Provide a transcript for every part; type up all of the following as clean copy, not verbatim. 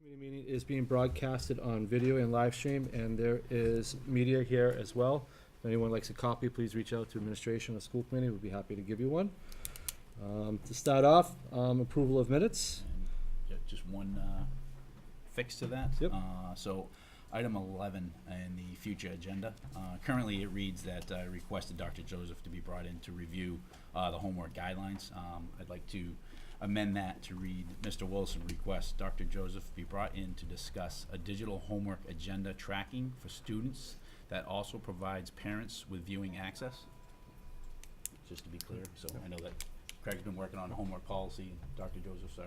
Committee meeting is being broadcasted on video and live stream, and there is media here as well. If anyone likes a copy, please reach out to administration or school committee. We'll be happy to give you one. To start off, approval of minutes. And just one fix to that. Yep. So item 11 in the future agenda. Currently it reads that I requested Dr. Joseph to be brought in to review the homework guidelines. I'd like to amend that to read, Mr. Wilson requests Dr. Joseph be brought in to discuss a digital homework agenda tracking for students that also provides parents with viewing access. Just to be clear, so I know that Craig's been working on homework policy, and Dr. Joseph's our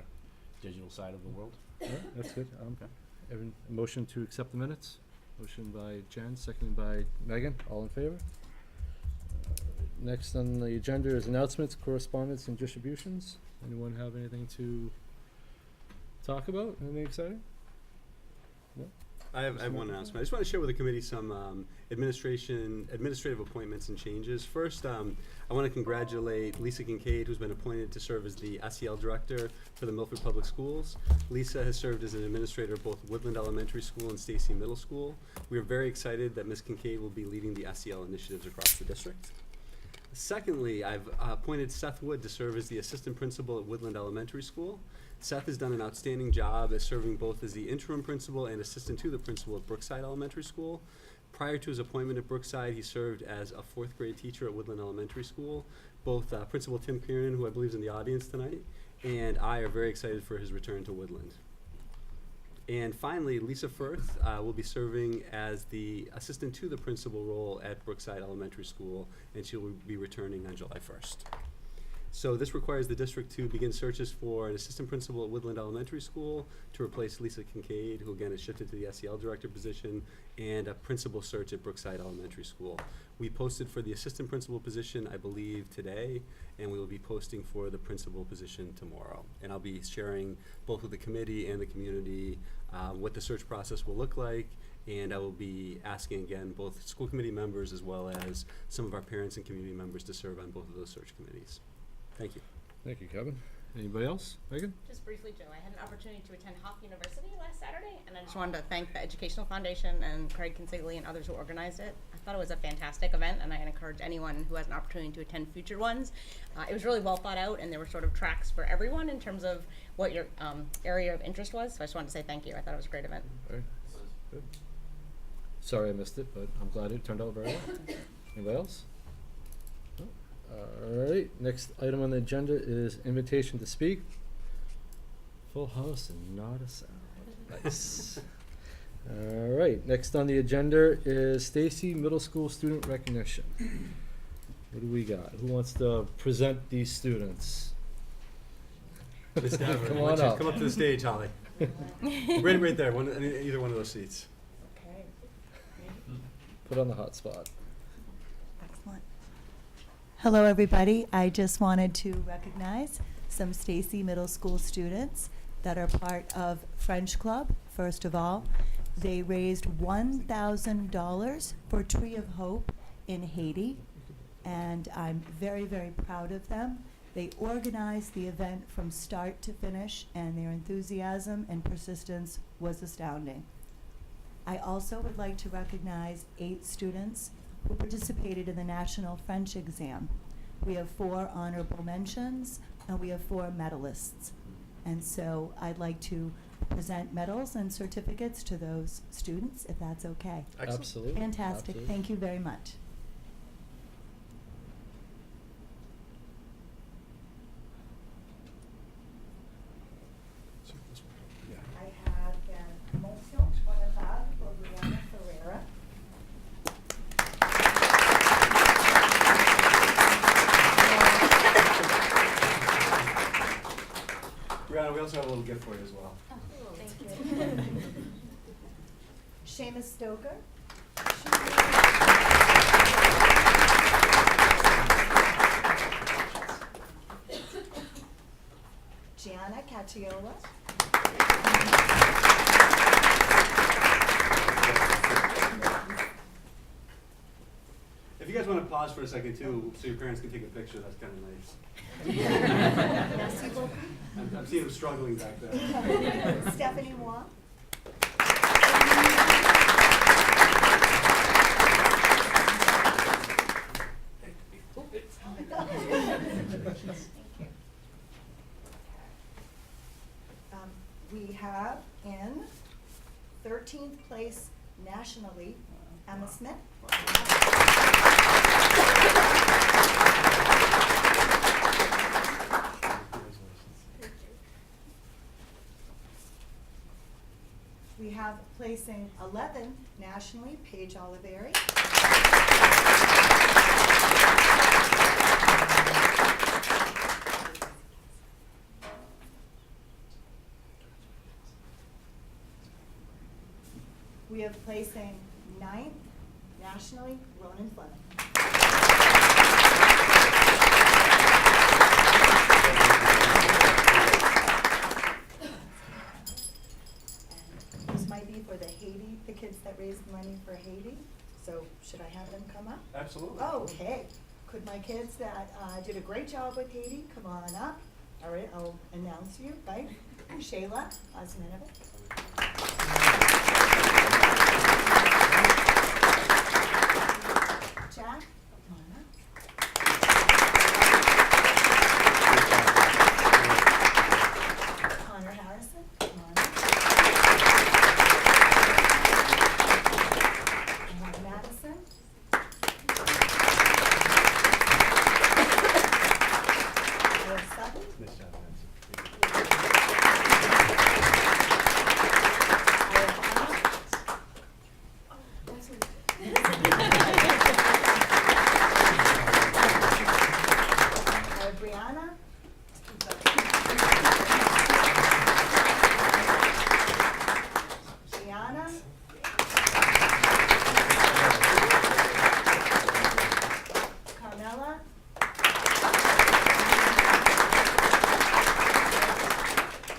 digital side of the world. Yeah, that's good. Okay. A motion to accept the minutes. Motion by Jen, seconded by Megan. All in favor? Next on the agenda is announcements, correspondence, and distributions. Anyone have anything to talk about? Anything exciting? No? I have one announcement. I just want to share with the committee some administrative appointments and changes. First, I want to congratulate Lisa Kincaid, who's been appointed to serve as the SEL director for the Milford Public Schools. Lisa has served as an administrator of both Woodland Elementary School and Stacy Middle School. We are very excited that Ms. Kincaid will be leading the SEL initiatives across the district. Secondly, I've appointed Seth Wood to serve as the assistant principal at Woodland Elementary School. Seth has done an outstanding job as serving both as the interim principal and assistant to the principal at Brookside Elementary School. Prior to his appointment at Brookside, he served as a 4th grade teacher at Woodland Elementary School. Both Principal Tim Kieran, who I believe is in the audience tonight, and I are very excited for his return to Woodland. And finally, Lisa Firth will be serving as the assistant to the principal role at Brookside Elementary School, and she will be returning on July 1st. So this requires the district to begin searches for an assistant principal at Woodland Elementary School to replace Lisa Kincaid, who again is shifted to the SEL director position, and a principal search at Brookside Elementary School. We posted for the assistant principal position, I believe, today, and we will be posting for the principal position tomorrow. And I'll be sharing both with the committee and the community what the search process will look like, and I will be asking again both school committee members as well as some of our parents and community members to serve on both of those search committees. Thank you. Thank you, Kevin. Anybody else? Megan? Just briefly, Joe, I had an opportunity to attend Hawk University last Saturday, and I just wanted to thank the Educational Foundation and Craig Consigley and others who organized it. I thought it was a fantastic event, and I encourage anyone who has an opportunity to attend future ones. It was really well thought out, and there were sort of tracks for everyone in terms of what your area of interest was, so I just wanted to say thank you. I thought it was a great event. Very good. Sorry I missed it, but I'm glad it turned out very well. Anybody else? No? All right, next item on the agenda is invitation to speak. Full house and not a sound. Nice. All right, next on the agenda is Stacy Middle School student recognition. What do we got? Who wants to present these students? Come on up. Come up to the stage, Holly. right there, either one of those seats. Okay. Put on the hot spot. Excellent. Hello, everybody. I just wanted to recognize some Stacy Middle School students that are part of French Club. First of all, they raised $1,000 for Tree of Hope in Haiti, and I'm very, very proud of them. They organized the event from start to finish, and their enthusiasm and persistence was astounding. I also would like to recognize 8 students who participated in the National French exam. We have 4 honorable mentions, and we have 4 medalists. And so I'd like to present medals and certificates to those students, if that's okay. Excellent. Absolutely. Fantastic. Absolutely. Thank you very much. I have a mention honorable for Brianna Ferreira. Brianna, we also have a little gift for you as well. Oh, thank you. Seamus Stoker. Gianna Cacciola. If you guys want to pause for a second too, so your parents can take a picture, that's kind of nice. Merci beaucoup. I'm seeing them struggling back there. Stephanie Moore. have in 13th place nationally, Emma Smith. We have placing 11th nationally, Paige Oliveri. We have placing 9th nationally, Ronan Fleming. And this might be for the kids that raised money for Haiti. So should I have them come up? Absolutely. Okay. Could my kids that did a great job with Haiti come on up? All right, I'll announce you, right? Shayla Osmanovic. Jack, come on up. Connor Harrison, come on up. Mark Madison. Alex Sutton. Nice job, Nancy. Alex Hannah. Brianna. Gianna. Carmela.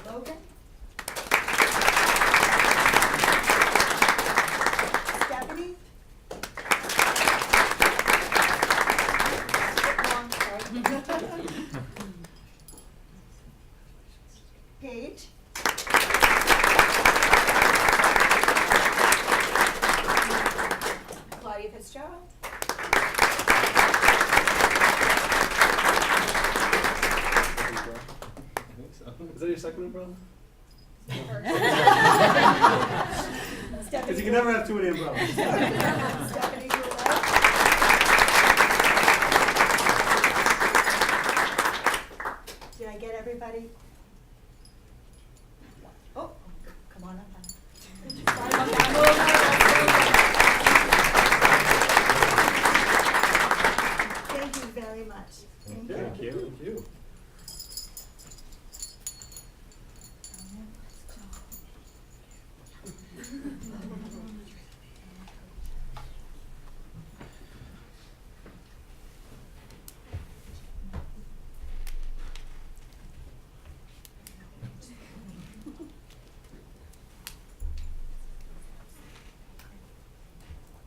Logan. Stephanie. Paige. Claudia Fitzgerald. Is that your second umbrella? Stephanie. Because you can never have too many umbrellas. Stephanie Goulet. Did I get everybody? Oh, come on up, Hannah. Sorry about that. Thank you very much. Thank you. Thank you. Thank you.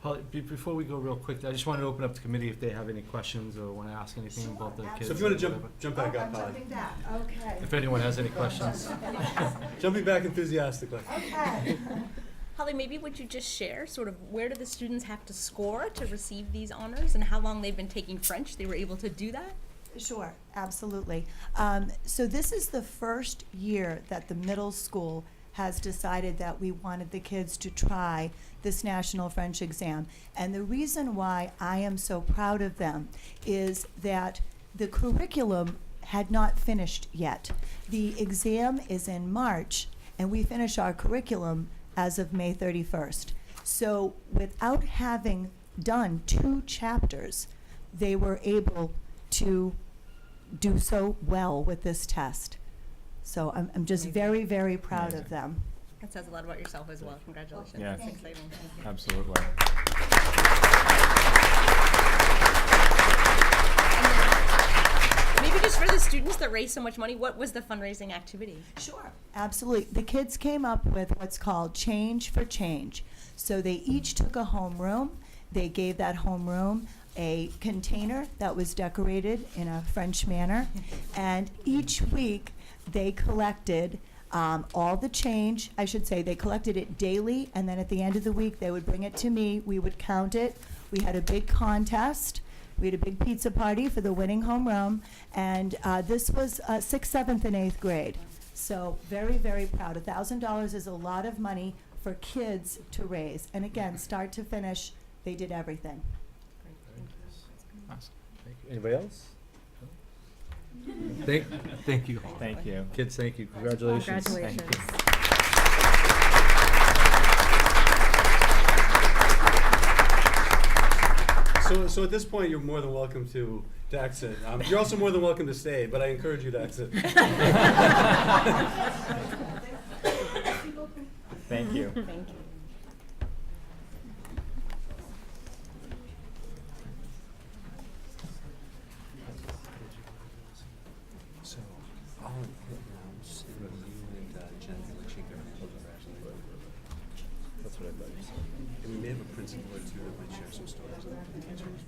Holly, before we go real quick, I just wanted to open up the committee if they have any questions or want to ask anything Sure, about the kids. So if you want to or whatever. jump back Oh, up, I'm Holly. jumping back, okay. If anyone has any questions. Jumping back enthusiastically. Okay. Holly, maybe would you just share sort of where do the students have to score to receive these honors and how long they've been taking French? They were able to do that? Sure, absolutely. So this is the first year that the middle school has decided that we wanted the kids to try this National French exam. And the reason why I am so proud of them is that the curriculum had not finished yet. The exam is in March, and we finish our curriculum as of May 31st. So without having done 2 chapters, they were able to do so well with this test. So I'm just very, very proud of them. That says a lot about yourself as well. Congratulations. Yeah. That's exciting. Thank you. Absolutely. Maybe just for the students that raised so much money, what was the fundraising activity? Sure. Absolutely. The kids came up with what's called Change for Change. So they each took a homeroom. They gave that homeroom a container that was decorated in a French manner. And each week they collected all the change. I should say they collected it daily, and then at the end of the week they would bring it to me. We would count it. We had a big contest. We had a big pizza party for the winning homeroom, and this was 6th, 7th, and 8th grade. So very, very proud. $1,000 is a lot of money for kids to raise. And again, start to finish, they did everything. Awesome. Thank you. Anybody else? Thank you. Thank you. Kids, thank you. Congratulations. Thank you. So at this point, you're more than welcome to exit. You're also more than welcome to stay, but I encourage you to exit. Thank you. Thank you. So, I'll announce you and Jen will check their That's what I thought you said. And we may have a principal or two that might share some stories on the teachers.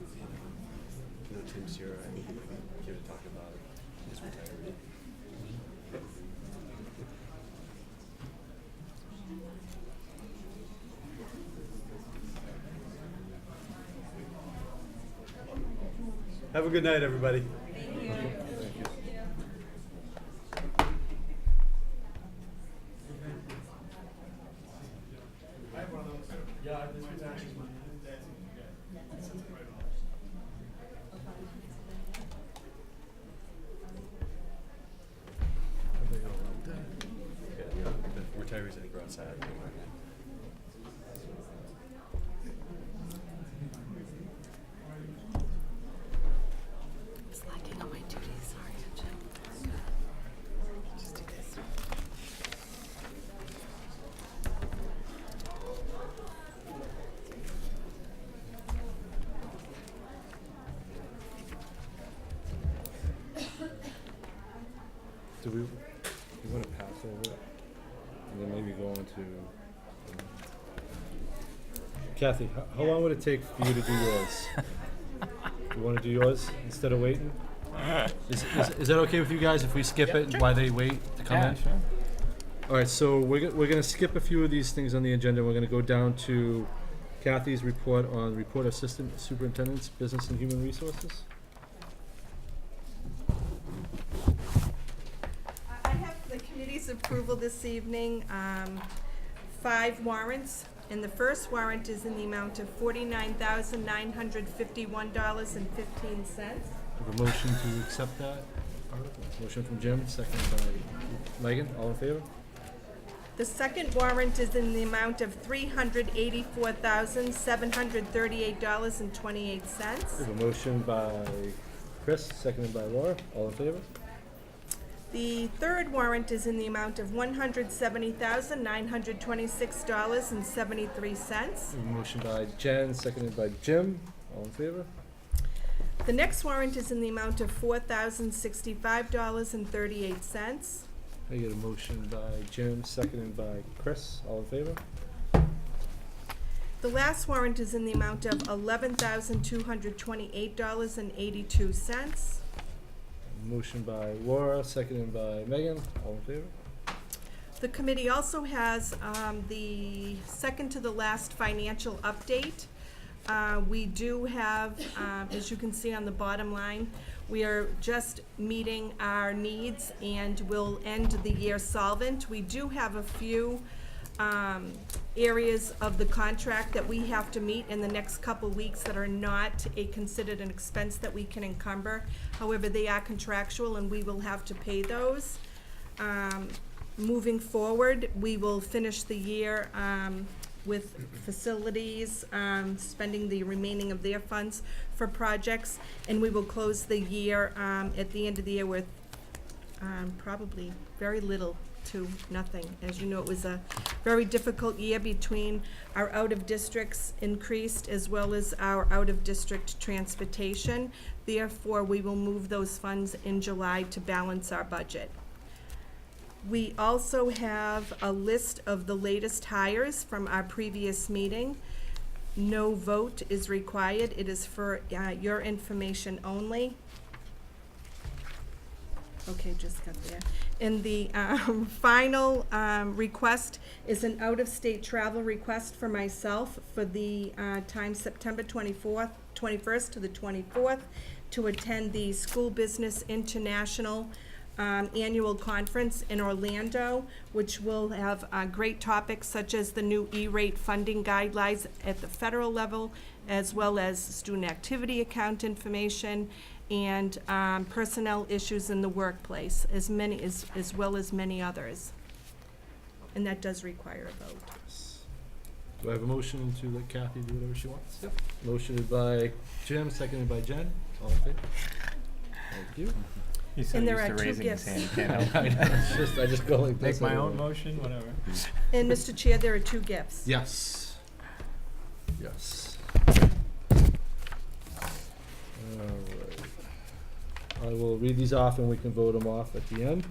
You know, Tim's here. I think he might be here to talk about his retirement. Have a good night, everybody. The retirees, I think, are outside. Slacking on my duties, sorry. Just do this. Do we want to pass over it? And then maybe go on to Kathy, how long would it take for you to do yours? You want to do yours instead of waiting? Is that okay with you guys if we skip it while they wait to come in? Sure. All right, so we're going to skip a few of these things on the agenda. We're going to go down to Kathy's report on Report Assistant Superintendent's Business and Human Resources. I have the committee's approval this evening, 5 warrants, and the first warrant is in the amount of $49,951.15. Have a motion to accept that article. Motion from Jim, second by Megan. All in favor? The second warrant is in the amount of $384,738.28. We have a motion by Chris, seconded by Laura. All in favor? The third warrant is in the amount of $170,926.73. We have a motion by Jen, seconded by Jim. All in favor? The next warrant is in the amount of $4,065.38. I get a motion by Jim, seconded by Chris. All in favor? The last warrant is in the amount of $11,228.82. Motion by Laura, seconded by Megan. All in favor? The committee also has the second to the last financial update. We do have, as you can see on the bottom line, we are just meeting our needs and will end the year solvent. We do have a few areas of the contract that we have to meet in the next couple weeks that are not considered an expense that we can encumber. However, they are contractual and we will have to pay those. Moving forward, we will finish the year with facilities, spending the remaining of their funds for projects, and we will close the year at the end of the year with probably very little to nothing. As you know, it was a very difficult year between our out-of-districts increased as well as our out-of-district transportation. Therefore, we will move those funds in July to balance our budget. We also have a list of the latest hires from our previous meeting. No vote is required. It is for your information only. Okay, just got there. And the final request is an out-of-state travel request for myself for the time September 21st to the 24th to attend the School Business International annual conference in Orlando, which will have great topics such as the new E-rate funding guidelines at the federal level, as well as student activity account information and personnel issues in the workplace, as well as many others. And that does require a vote. Do I have a motion to let Kathy do whatever she wants? Yep. Motioned by Jim, seconded by Jen. All in favor? Thank you. He's so And there used are to two raising his gifts. hand, he can't help it. I just go like this. Make my anyway. own motion, whatever. And Mr. Chair, there are two gifts. Yes. Yes. Alright. I will read these off and we can vote them off at the end.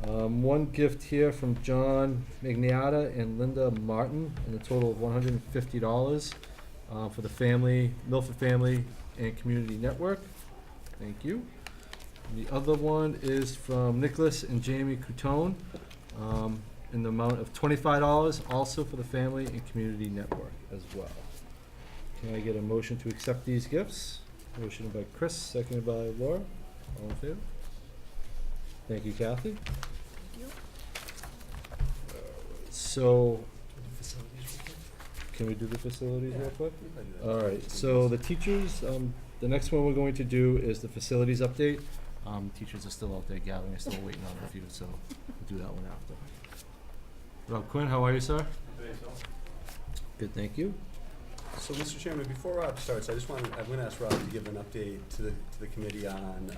One gift here from John Magniata and Linda Martin in a total of $150 for the family, Milford Family and Community Network. Thank you. And the other one is from Nicholas and Jamie Coutone in the amount of $25, also for the Family and Community Network as well. Can I get a motion to accept these gifts? Motion by Chris, seconded by Laura. All in favor? Thank you, Kathy. So, can we do the facilities real quick? All right, so the teachers, the next one we're going to do is the facilities update. Teachers are still out there gathering, they're still waiting on a few, so we'll do that one after. Rob Quinn, how are you, sir? Good, thank you. So, Mr. Chairman, before Rob starts, I'm going to ask Rob to give an update to the committee on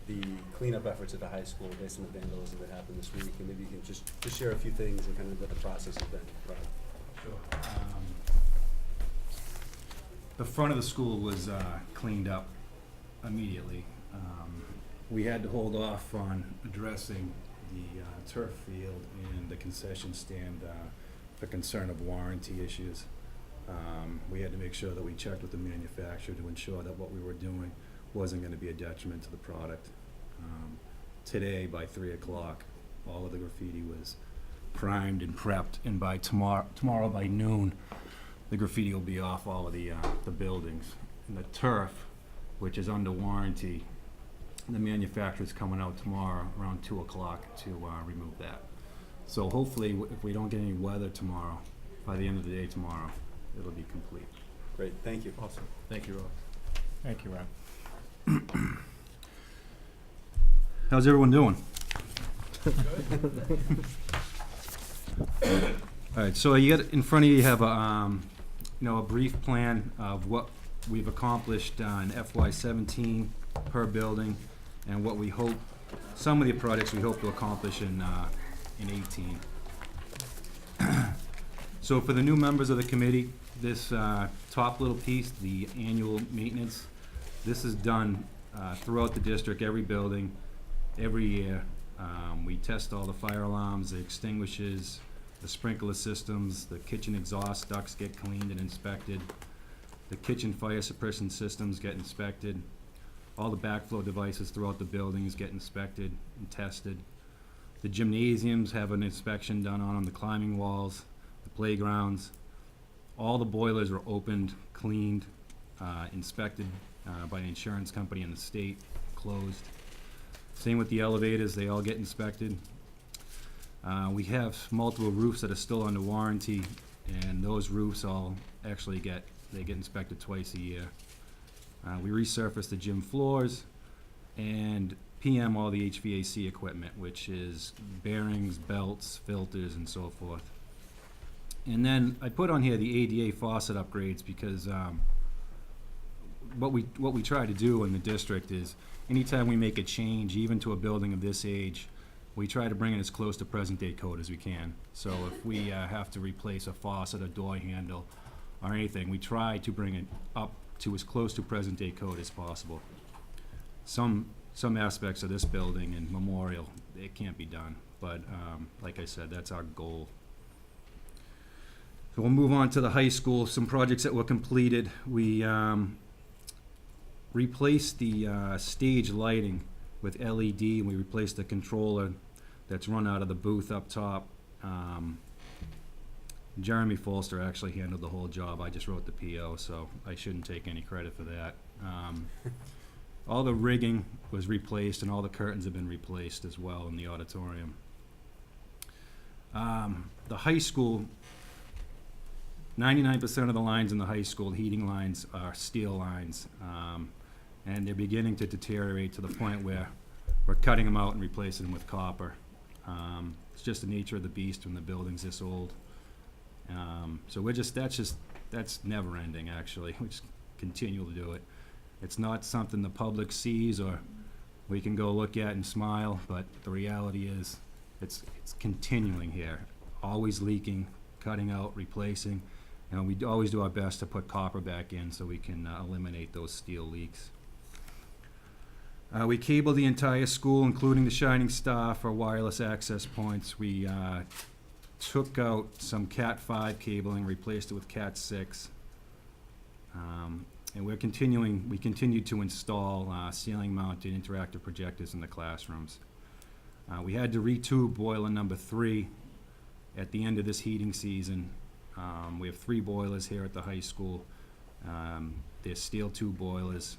the cleanup efforts at the high school based on the vandalism that happened this week, and maybe you can just share a few things and kind of what the process has been, Rob. Sure. The front of the school was cleaned up immediately. We had to hold off on addressing the turf field and the concession stand for concern of warranty issues. We had to make sure that we checked with the manufacturer to ensure that what we were doing wasn't going to be a detriment to the product. Today, by 3 o'clock, all of the graffiti was primed and prepped, and by tomorrow by noon, the graffiti will be off all of the buildings. And the turf, which is under warranty, the manufacturer's coming out tomorrow around 2 o'clock to remove that. So hopefully, if we don't get any weather tomorrow, by the end of the day tomorrow, it'll be complete. Great, thank you. Awesome. Thank you, Rob. Thank you, Rob. How's everyone doing? All right, so you got in front of you, have a brief plan of what we've accomplished in FY17 per building, and what we hope, some of the projects we hope to accomplish in 18. So for the new members of the committee, this top little piece, the annual maintenance, this is done throughout the district, every building, every year. We test all the fire alarms, the extinguishers, the sprinkler systems, the kitchen exhaust ducts get cleaned and inspected. The kitchen fire suppression systems get inspected. All the backflow devices throughout the buildings get inspected and tested. The gymnasiums have an inspection done on them, the climbing walls, the playgrounds. All the boilers are opened, cleaned, inspected by an insurance company in the state, closed. Same with the elevators, they all get inspected. We have multiple roofs that are still under warranty, and those roofs all actually get inspected twice a year. We resurface the gym floors and PM all the HVAC equipment, which is bearings, belts, filters, and so forth. And then I put on here the ADA faucet upgrades because what we try to do in the district is anytime we make a change, even to a building of this age, we try to bring it as close to present day code as we can. So if we have to replace a faucet, a door handle, or anything, we try to bring it up to as close to present day code as possible. Some aspects of this building and Memorial, it can't be done, but like I said, that's our goal. So we'll move on to the high school. Some projects that were completed. We replaced the stage lighting with LED, and we replaced the controller that's run out of the booth up top. Jeremy Folster actually handled the whole job. I just wrote the PO, so I shouldn't take any credit for that. all the rigging was replaced and all the curtains have been replaced as well in the auditorium. The high school, 99% of the lines in the high school, heating lines, are steel lines. And they're beginning to deteriorate to the point where we're cutting them out and replacing them with copper. It's just the nature of the beast when the building's this old. So that's never ending, actually. We just continue to do it. It's not something the public sees or we can go look at and smile, but the reality is it's continuing here, always leaking, cutting out, replacing. And we always do our best to put copper back in so we can eliminate those steel leaks. We cabled the entire school, including the Shining Star, for wireless access points. We took out some Cat 5 cabling, replaced it with Cat 6. And we continue to install ceiling-mounted interactive projectors in the classrooms. We had to retube boiler number 3 at the end of this heating season. We have 3 boilers here at the high school. They're steel tube boilers,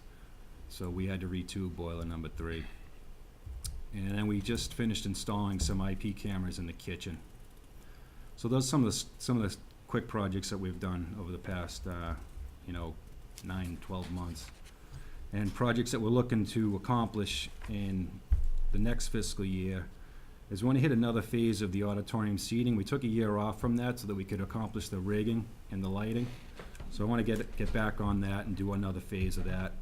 so we had to retube boiler number 3. And then we just finished installing some IP cameras in the kitchen. So those are some of the quick projects that we've done over the past 9, 12 months. And projects that we're looking to accomplish in the next fiscal year is we want to hit another phase of the auditorium seating. We took a year off from that so that we could accomplish the rigging and the lighting. So I want to get back on that and do another phase of that.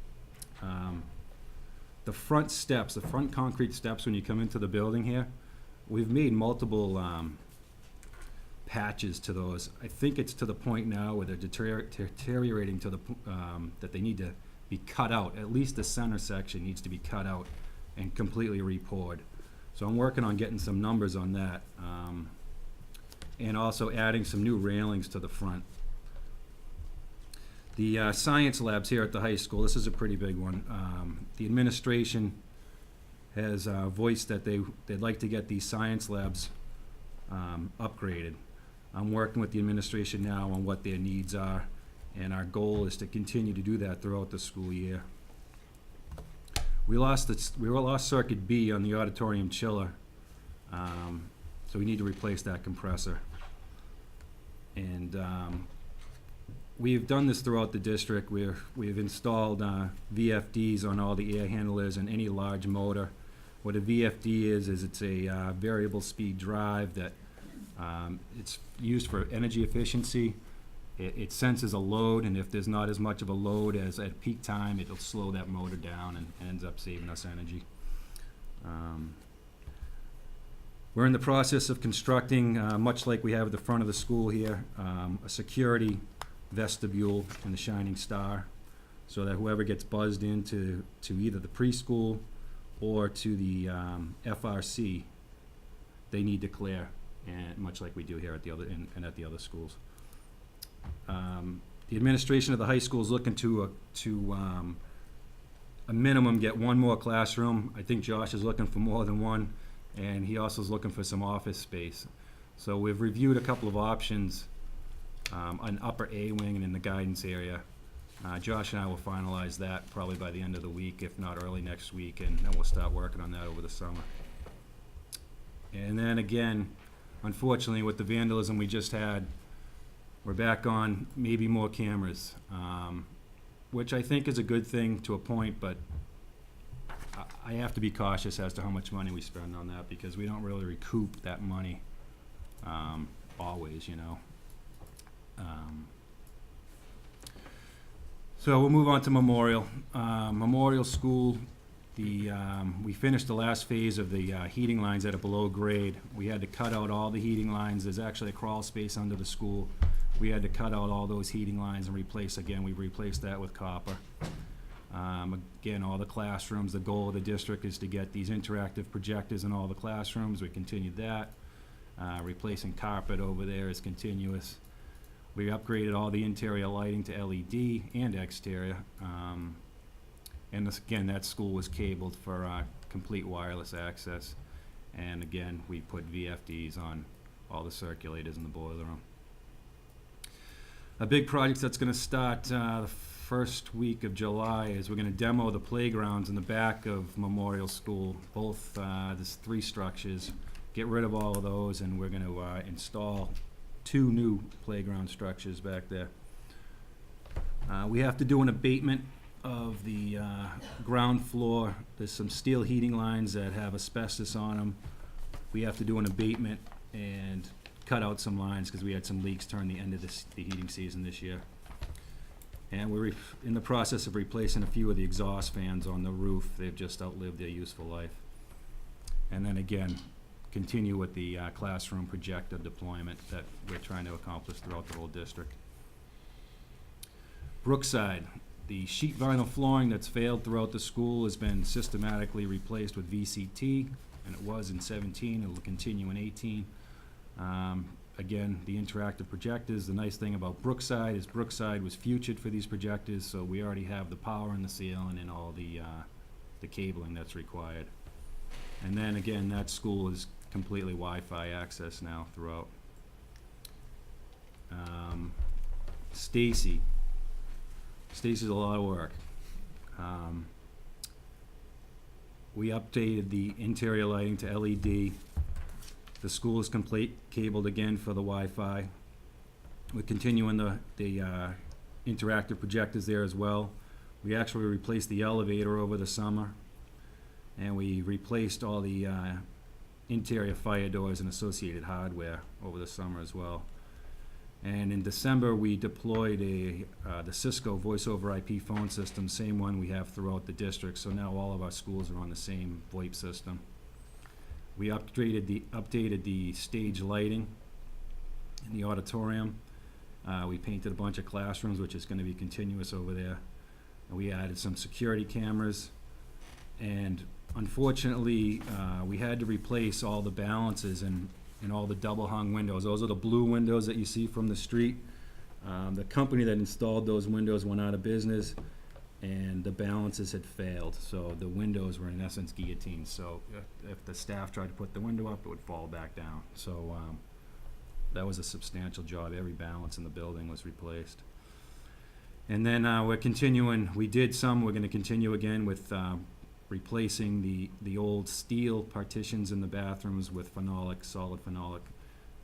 The front steps, the front concrete steps when you come into the building here, we've made multiple patches to those. I think it's to the point now where they're deteriorating to the that they need to be cut out. At least the center section needs to be cut out and completely re-poured. So I'm working on getting some numbers on that, and also adding some new railings to the front. The science labs here at the high school, this is a pretty big one. The administration has voiced that they'd like to get these science labs upgraded. I'm working with the administration now on what their needs are, and our goal is to continue to do that throughout the school year. We lost circuit B on the auditorium chiller, so we need to replace that compressor. And we've done this throughout the district. We've installed VFDs on all the air handlers and any large motor. What a VFD is it's a variable speed drive that it's used for energy efficiency. It senses a load, and if there's not as much of a load as at peak time, it'll slow that motor down and ends up saving us energy. We're in the process of constructing, much like we have at the front of the school here, a security vestibule in the Shining Star, so that whoever gets buzzed into either the preschool or to the FRC, they need to clear, and much like we do here at the other and at the other schools. The administration of the high school is looking to a minimum get one more classroom. I think Josh is looking for more than one, and he also is looking for some office space. So we've reviewed a couple of options, an upper A wing and in the guidance area. Josh and I will finalize that probably by the end of the week, if not early next week, and then we'll start working on that over the summer. And then again, unfortunately, with the vandalism we just had, we're back on maybe more cameras, which I think is a good thing to a point, but I have to be cautious as to how much money we spend on that, because we don't really recoup that money always, you know. So we'll move on to Memorial. Memorial School, we finished the last phase of the heating lines at a below grade. We had to cut out all the heating lines. There's actually a crawl space under the school. We had to cut out all those heating lines and replace, again, we replaced that with copper. Again, all the classrooms, the goal of the district is to get these interactive projectors in all the classrooms. We continued that. Replacing carpet over there is continuous. We upgraded all the interior lighting to LED and exterior. And this, again, that school was cabled for complete wireless access. And again, we put VFDs on all the circulators in the boiler room. A big project that's going to start first week of July is we're gonna demo the playgrounds in the back of Memorial School, both, there's 3 structures. Get rid of all of those, and we're gonna install 2 new playground structures back there. We have to do an abatement of the ground floor. There's some steel heating lines that have asbestos on them. We have to do an abatement and cut out some lines because we had some leaks during the end of the heating season this year. And we're in the process of replacing a few of the exhaust fans on the roof. They've just outlived their useful life. And then again, continue with the classroom projector deployment that we're trying to accomplish throughout the whole district. Brookside, the sheet vinyl flooring that's failed throughout the school has been systematically replaced with VCT, and it was in 17, it'll continue in 18. Again, the interactive projectors, the nice thing about Brookside is Brookside was futured for these projectors, so we already have the power in the ceiling and all the cabling that's required. And then again, that school is completely Wi-Fi access now throughout. Stacy's a lot of work. We updated the interior lighting to LED. The school is complete, cabled again for the Wi-Fi. We're continuing the interactive projectors there as well. We actually replaced the elevator over the summer, and we replaced all the interior fire doors and associated hardware over the summer as well. And in December, we deployed the Cisco voice over IP phone system, same one we have throughout the district, so now all of our schools are on the same VoIP system. We updated the stage lighting in the auditorium. We painted a bunch of classrooms, which is going to be continuous over there. And we added some security cameras. And unfortunately, we had to replace all the balances and all the double hung windows. Those are the blue windows that you see from the street. The company that installed those windows went out of business, and the balances had failed, so the windows were in essence guillotines. So if the staff tried to put the window up, it would fall back down. So that was a substantial job. Every balance in the building was replaced. And then we're continuing, we're going to continue again with replacing the old steel partitions in the bathrooms with phenolic, solid phenolic.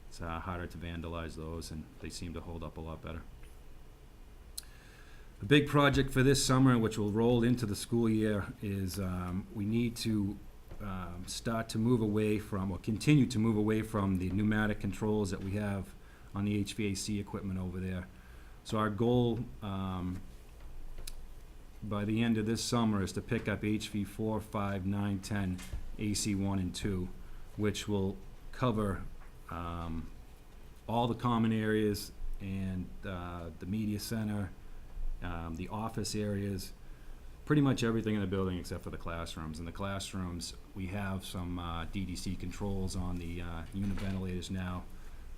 It's harder to vandalize those, and they seem to hold up a lot better. A big project for this summer, which will roll into the school year, is we need to start to move away from, or continue to move away from, the pneumatic controls that we have on the HVAC equipment over there. So our goal by the end of this summer is to pick up HV 4, 5, 9, 10, AC 1 and 2, which will cover all the common areas and the media center, the office areas, pretty much everything in the building except for the classrooms. In the classrooms, we have some DDC controls on the unit ventilators now.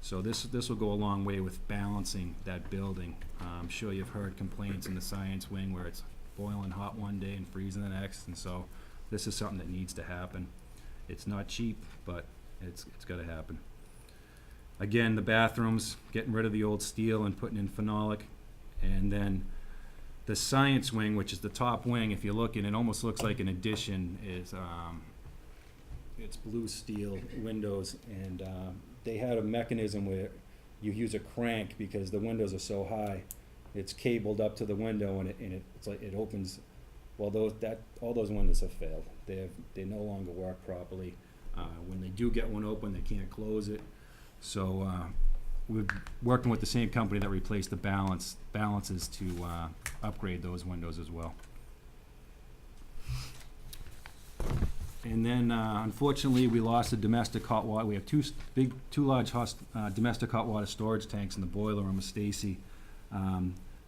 So this will go a long way with balancing that building. I'm sure you've heard complaints in the science wing where it's boiling hot one day and freezing the next, and so this is something that needs to happen. It's not cheap, but it's got to happen. Again, the bathrooms, getting rid of the old steel and putting in phenolic, and then the science wing, which is the top wing, if you look, and it almost looks like an addition, is it's blue steel windows, and they had a mechanism where you use a crank because the windows are so high. It's cabled up to the window, and it's like it opens. Well, all those windows have failed. They no longer work properly. When they do get one open, they can't close it. So we're working with the same company that replaced the balances to upgrade those windows as well. And then, unfortunately, we lost a domestic hot water. We have two large domestic hot water storage tanks in the boiler room of Stacy.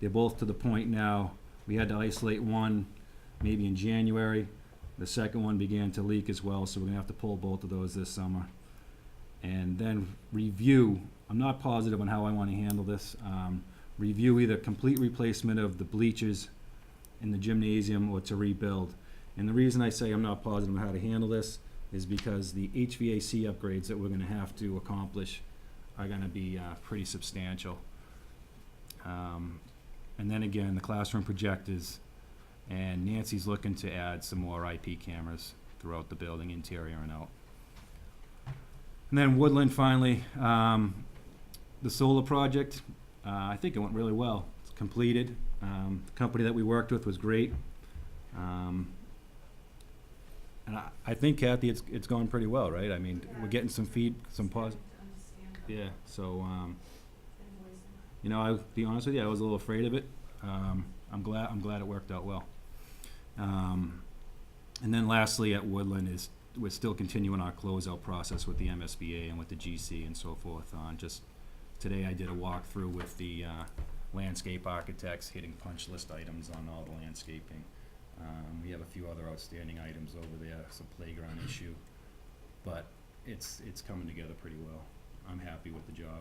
They're both to the point now. We had to isolate one maybe in January. The second one began to leak as well, so we're gonna have to pull both of those this summer. And then review, I'm not positive on how I wanna handle this. Review either complete replacement of the bleachers in the gymnasium or to rebuild. And the reason I say I'm not positive on how to handle this is because the HVAC upgrades that we're gonna have to accomplish are gonna be pretty substantial. and then again, the classroom projectors, and Nancy's looking to add some more IP cameras throughout the building, interior and out. And then Woodland finally, the solar project, I think it went really well. It's completed. The company that we worked with was great. And I think, Kathy, it's going pretty well, right? I mean, we're getting some some positive. Yeah, so, you know, I'll be honest with you, I was a little afraid of it. I'm glad it worked out well. And then lastly, at Woodland is, we're still continuing our closeout process with the MSBA and with the GC and so forth. Just today I did a walkthrough with the landscape architects, hitting punch list items on all the landscaping. We have a few other outstanding items over there, some playground issue, but it's coming together pretty well. I'm happy with the job.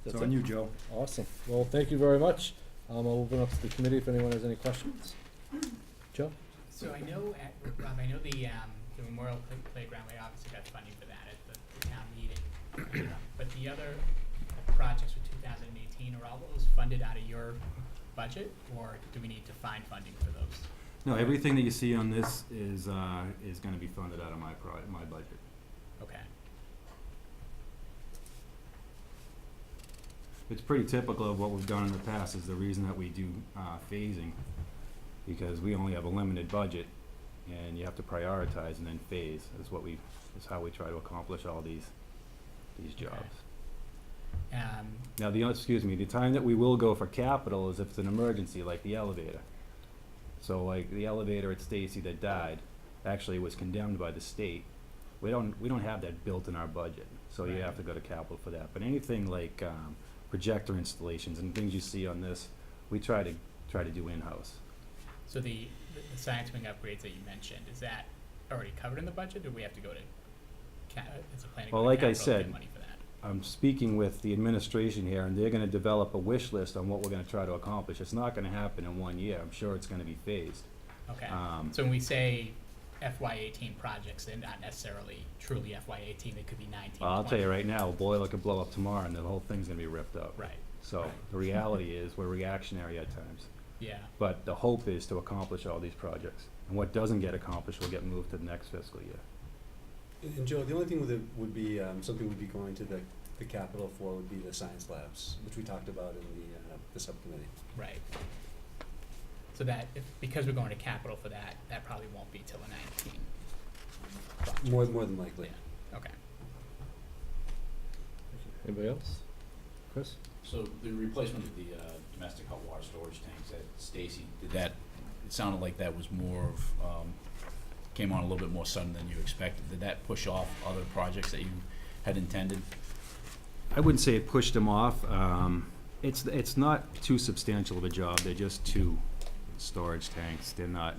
That's So it. on you, Joe. Awesome. Well, thank you very much. I'll open up to the committee if anyone has any questions. Joe? So I know, Rob, I know the Memorial Playground, we obviously got funding for that at the town meeting. But the other projects for 2018, are all those funded out of your budget, or do we need to find funding for those? No, everything that you see on this is gonna be funded out of my budget. Okay. It's pretty typical of what we've done in the past, is the reason that we do phasing, because we only have a limited budget, and you have to prioritize and then phase, is how we try to accomplish all these jobs. Now, the time that we will go for capital is if it's an emergency, like the elevator. So like the elevator at Stacy that died, actually was condemned by the state. We don't have that built in our budget, so you Right. have to go to capital for that. But anything like projector installations and things you see on this, we try to do in-house. So the science wing upgrades that you mentioned, is that already covered in the budget, or we have to go to is the planning Well, go to like I capital to get said, money for that? I'm speaking with the administration here, and they're gonna develop a wish list on what we're gonna try to accomplish. It's not gonna happen in 1 year. I'm sure it's gonna be phased. Okay. Um, So when we say FY18 projects, they're not necessarily truly FY18, they could be 19, Well, I'll tell you 20. right now, a boiler could blow up tomorrow, and the whole thing's gonna be ripped up. Right. So Right. the reality is, we're reactionary at times. Yeah. But the hope is to accomplish all these projects. And what doesn't get accomplished will get moved to the next fiscal year. And Joe, the only thing with it would be, something we'd be going to the capital for would be the science labs, which we talked about in the subcommittee. Right. So that, because we're going to capital for that, that probably won't be till the 19 project. More than likely. Yeah, okay. Anybody else? Chris? So the replacement of the domestic hot water storage tanks at Stacy, it sounded like that was more of, came on a little bit more sudden than you expected. Did that push off other projects that you had intended? I wouldn't say it pushed them off. It's not too substantial of a job. They're just two storage tanks. They're not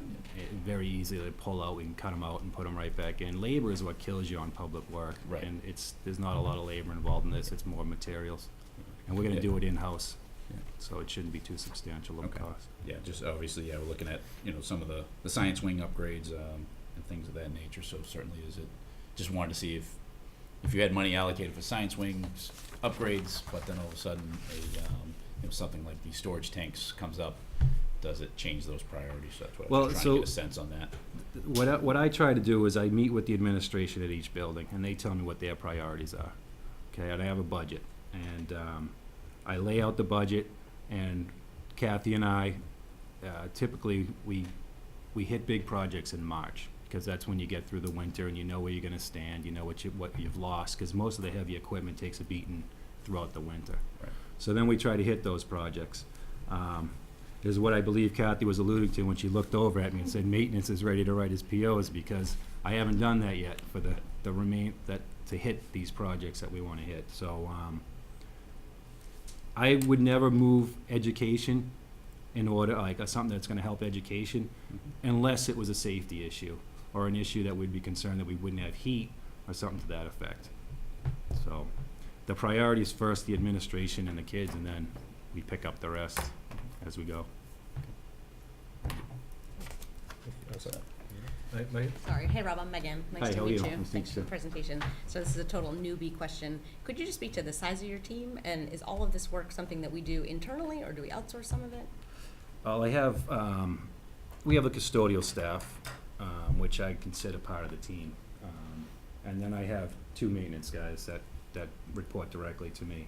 very easy to pull out. We can cut them out and put them right back in. Labor is what kills you on public work. Right. And there's not a lot of labor involved in this. It's more materials. And we're gonna do it in-house. Yeah. So it shouldn't be too substantial of a Okay. cost. Yeah, just obviously, yeah, we're looking at, some of the science wing upgrades, and things of that nature, so certainly just wanted to see if you had money allocated for science wings upgrades, but then all of a sudden, something like the storage tanks comes up, does it change those priorities? So that's what I Well, was trying so- to get a sense on that. What I try to do is I meet with the administration at each building, and they tell me what their priorities are. Okay, and I have a budget, and I lay out the budget, and Kathy and I, typically, we hit big projects in March, because that's when you get through the winter and you know where you're gonna stand, you know what you've lost, because most of the heavy equipment takes a beating throughout the winter. Right. So then we try to hit those projects. Is what I believe Kathy was alluding to when she looked over at me and said, maintenance is ready to write his POs, because I haven't done that yet for to hit these projects that we wanna hit. So, I would never move education in order, like, something that's gonna help education, unless it was a safety issue, or an issue that we'd be concerned that we wouldn't have heat, or something to that effect. So, the priority is first the administration and the kids, and then we pick up the rest as we go. Megan? Sorry. Hey, Rob, I'm Megan. Nice Hi, to how are meet you? you. Nice to Thanks meet for you. the presentation. So this is a total newbie question. Could you just speak to the size of your team? And is all of this work something that we do internally, or do we outsource some of it? Well, we have a custodial staff, which I consider part of the team. And then I have 2 maintenance guys that report directly to me.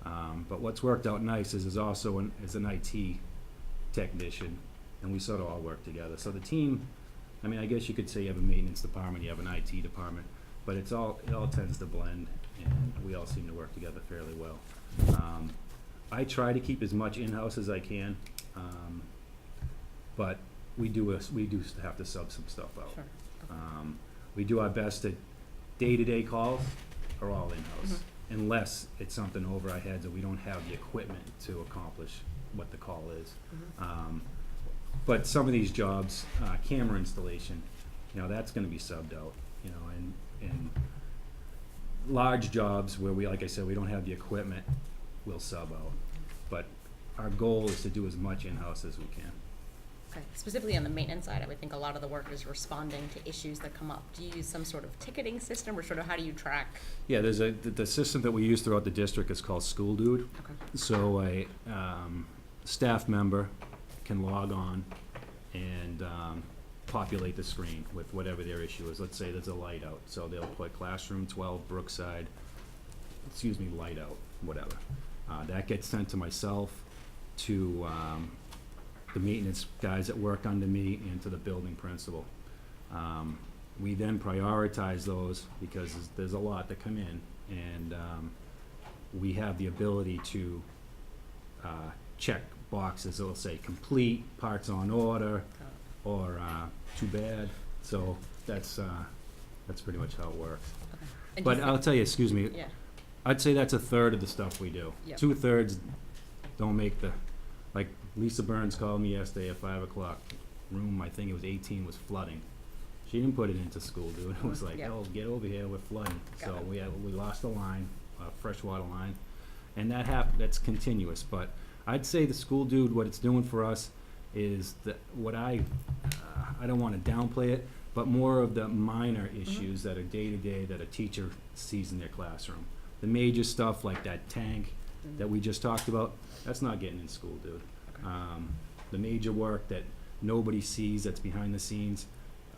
But what's worked out nice is there's also an IT technician, and we sort of all work together. So the team, I mean, I guess you could say you have a maintenance department, you have an IT department, but it all tends to blend, and we all seem to work together fairly well. I try to keep as much in-house as I can, but we do have to sub some stuff out. Sure. We do our best to day-to-day calls are all in-house, unless it's something over our heads and we don't have the equipment to accomplish what the call is. But some of these jobs, camera installation, that's gonna be subbed out, and large jobs where we, like I said, we don't have the equipment, we'll sub out. But our goal is to do as much in-house as we can. Okay. Specifically on the maintenance side, I would think a lot of the work is responding to issues that come up. Do you use some sort of ticketing system, or sort of how do you track? Yeah, there's the system that we use throughout the district is called School Dude. Okay. So a staff member can log on and populate the screen with whatever their issue is. Let's say there's a light out, so they'll put classroom 12 Brookside, light out, whatever. That gets sent to myself, to the maintenance guys that work under me, and to the building principal. We then prioritize those because there's a lot that come in, and we have the ability to check boxes that will say complete, parts on order, or too bad. So that's pretty much how it works. Okay. And do you But I'll tell you, excuse me, yeah. I'd say that's a third of the stuff we do. Yep. 2/3 don't make like Lisa Burns called me yesterday at 5 o'clock. Room, I think it was 18, was flooding. She didn't put it into School Dude. It was like, Yep. oh, get over here, we're flooding. Got So it. we lost a line, a freshwater line, and that's continuous. But I'd say the School Dude, what it's doing for us is that I don't want to downplay it, but more of the minor issues that are day-to-day that a teacher sees in their classroom. The major stuff like that tank that we just talked about, that's not getting in School Dude. The major work that nobody sees, that's behind the scenes,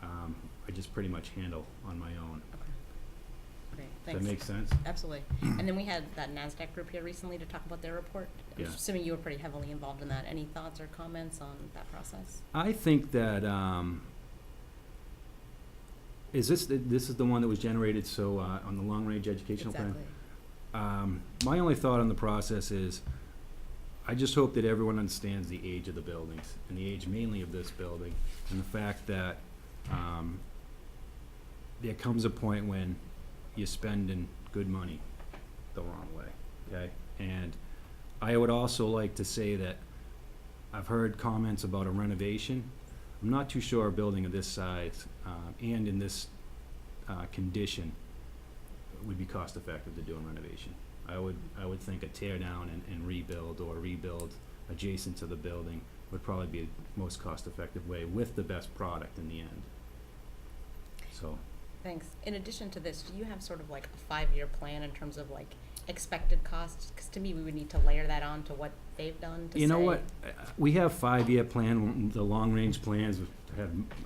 I just pretty much handle on my own. Great. Does Thanks. that make sense? Absolutely. And then we had that NASDAQ group here recently to talk about their report. I'm Yeah. assuming you were pretty heavily involved in that. Any thoughts or comments on that process? I think that, this is the one that was generated, so, on the long-range educational plan? Exactly. My only thought on the process is, I just hope that everyone understands the age of the buildings, and the age mainly of this building, and the fact that, there comes a point when you're spending good money the wrong way, okay? And I would also like to say that I've heard comments about a renovation. I'm not too sure a building of this size, and in this, condition would be cost effective to do a renovation. I would think a tear down and rebuild, or rebuild adjacent to the building would probably be the most cost effective way with the best product in the end. So, Thanks. In addition to this, do you have sort of like a 5-year plan in terms of like expected costs? Because to me, we would need to layer that on to what they've done to you know say- what, we have 5-year plan, the long-range plans,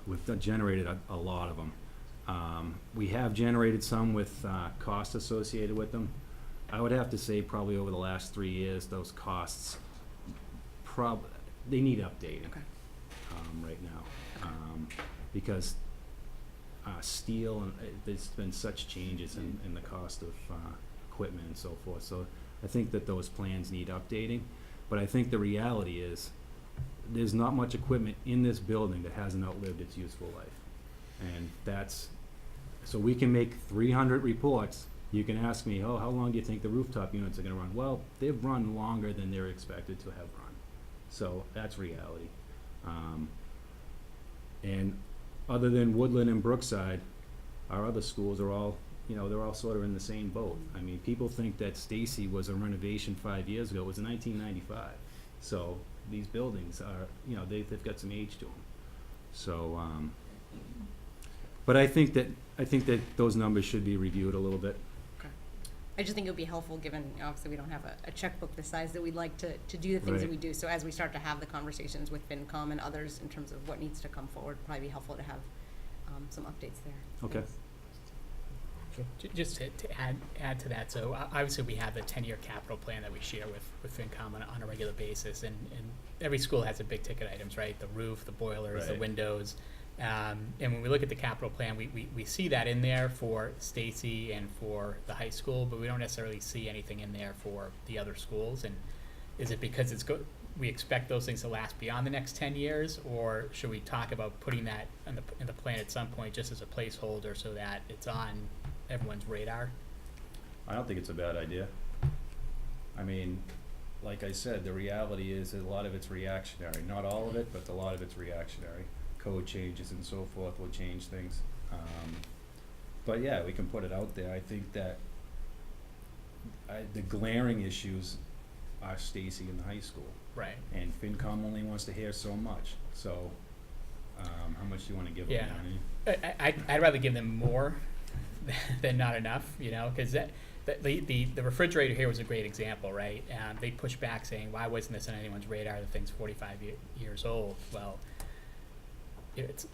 we've generated a lot of them. We have generated some with, costs associated with them. I would have to say probably over the last 3 years, those costs they need updating. Okay. Right now, because, steel, and there's been such changes in the cost of, equipment and so forth, so I think that those plans need updating. But I think the reality is, there's not much equipment in this building that hasn't outlived its useful life. And so we can make 300 reports. You can ask me, how long do you think the rooftop units are gonna run? Well, they've run longer than they're expected to have run. So that's reality. And other than Woodland and Brookside, our other schools are all, they're all sort of in the same boat. I mean, people think that Stacy was a renovation 5 years ago. It was in 1995. So these buildings are, they've got some age to them. So, But I think that those numbers should be reviewed a little bit. I just think it would be helpful, given, obviously, we don't have a checkbook this size, that we'd like to do the things that Right. we do. So as we start to have the conversations with FinCom and others in terms of what needs to come forward, it'd probably be helpful to have some updates there. Okay. Thanks. Just to add to that, so obviously we have the 10-year capital plan that we share with FinCom on a regular basis, and every school has the big ticket items, right? The roof, the boilers, the Right. windows. And when we look at the capital plan, we see that in there for Stacy and for the high school, but we don't necessarily see anything in there for the other schools. And is it because we expect those things to last beyond the next 10 years, or should we talk about putting that in the plan at some point just as a placeholder so that it's on everyone's radar? I don't think it's a bad idea. I mean, like I said, the reality is that a lot of it's reactionary. Not all of it, but a lot of it's reactionary. Code changes and so forth will change things. But yeah, we can put it out there. I think that the glaring issues are Stacy in the high school. Right. And FinCom only wants to hear so much. So, how much do you want to give them? Yeah. I'd rather give them more than not enough, because the refrigerator here was a great example, right? They pushed back saying, why wasn't this on anyone's radar? The thing's 45 years old. Well, it's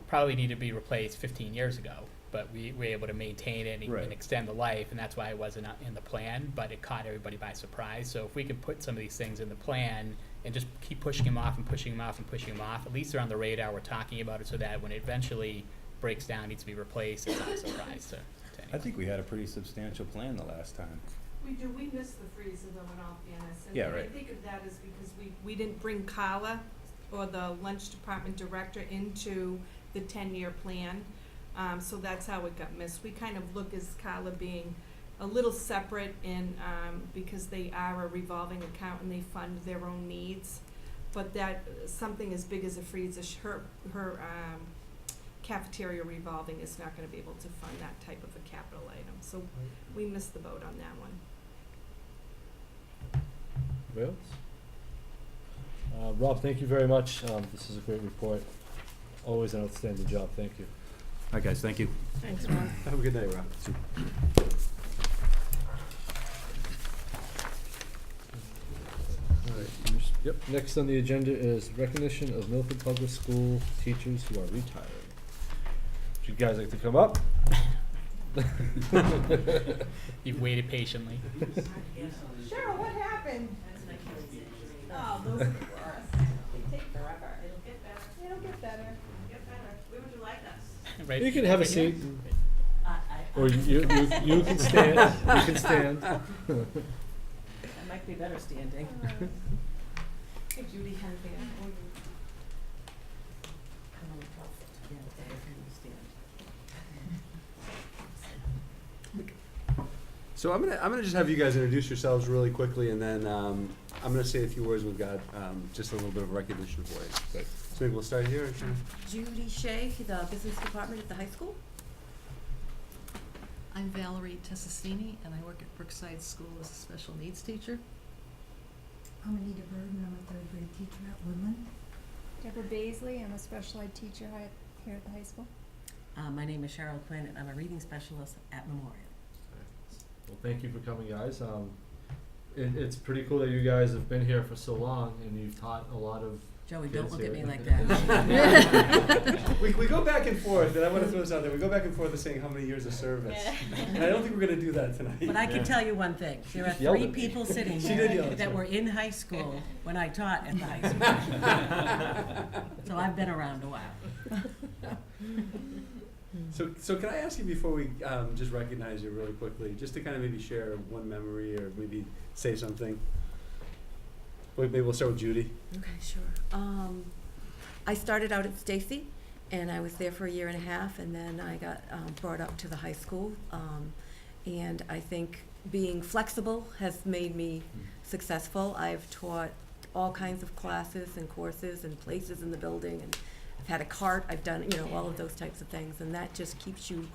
probably needed to be replaced 15 years ago, but we were able to maintain it and, Right. and extend the life, and that's why it wasn't in the plan, but it caught everybody by surprise. So if we can put some of these things in the plan and just keep pushing them off and pushing them off and pushing them off, at least they're on the radar, we're talking about it, so that when it eventually breaks down, needs to be replaced, it's not a surprise to anyone. I think we had a pretty substantial plan the last time. We do, we missed the freezer though, in all fairness. Yeah, And right. I think of that is because we didn't bring Carla or the lunch department director into the 10-year plan. So that's how it got missed. We kind of look as Carla being a little separate in, because they are a revolving account and they fund their own needs. But that, something as big as a freezer, her cafeteria revolving is not gonna be able to fund that type of a capital item. So we missed the boat on that one. Anybody else? Rob, thank you very much. This is a great report. Always an outstanding job. Thank you. All right, guys, thank you. Thanks, Ron. Have a good night, Rob. All right. Yep. Next on the agenda is recognition of Milford Public School teachers who are retiring. Would you guys like to come up? You've waited patiently. Cheryl, what happened? Oh, those are the worst. They take forever. It'll get better. It'll get better. Get better. Where would you like us? Right? You can have a Right here? seat, or you can stand. You can stand. That might be better standing. Hey, Judy, how are you? So I'm gonna just have you guys introduce yourselves really quickly, and then I'm gonna say a few words. We've got just a little bit of recognition for you. Great. So maybe we'll start here. Judy Shea, the business department at the high school. I'm Valerie Tessastini, and I work at Brookside School as a special needs teacher. I'm Anita Burden, I'm a third grade teacher at Woodland. Deborah Baisley, I'm a special ed teacher here at the high school. My name is Cheryl Quinn, and I'm a reading specialist at Memorial. Well, thank you for coming, guys. It's pretty cool that you guys have been here for so long, and you've taught a lot of Joey, don't kids look at here. me like that. We go back and forth, and I want to throw this out there. We go back and forth of saying how many years of service. And I don't think we're gonna do that tonight. But I can tell you one thing, there are Yelled 3 at me. people sitting She did yell here at that you. were in high school when I taught at the high school. So I've been around a while. So can I ask you before we just recognize you really quickly, just to kind of maybe share one memory or maybe say something? Maybe we'll start with Judy. Okay, sure. I started out at Stacy, and I was there for a year and a half, and then I got brought up to the high school. And I think being flexible has made me successful. I've taught all kinds of classes and courses and places in the building, and I've had a cart. I've done, all of those types of things, and that just keeps you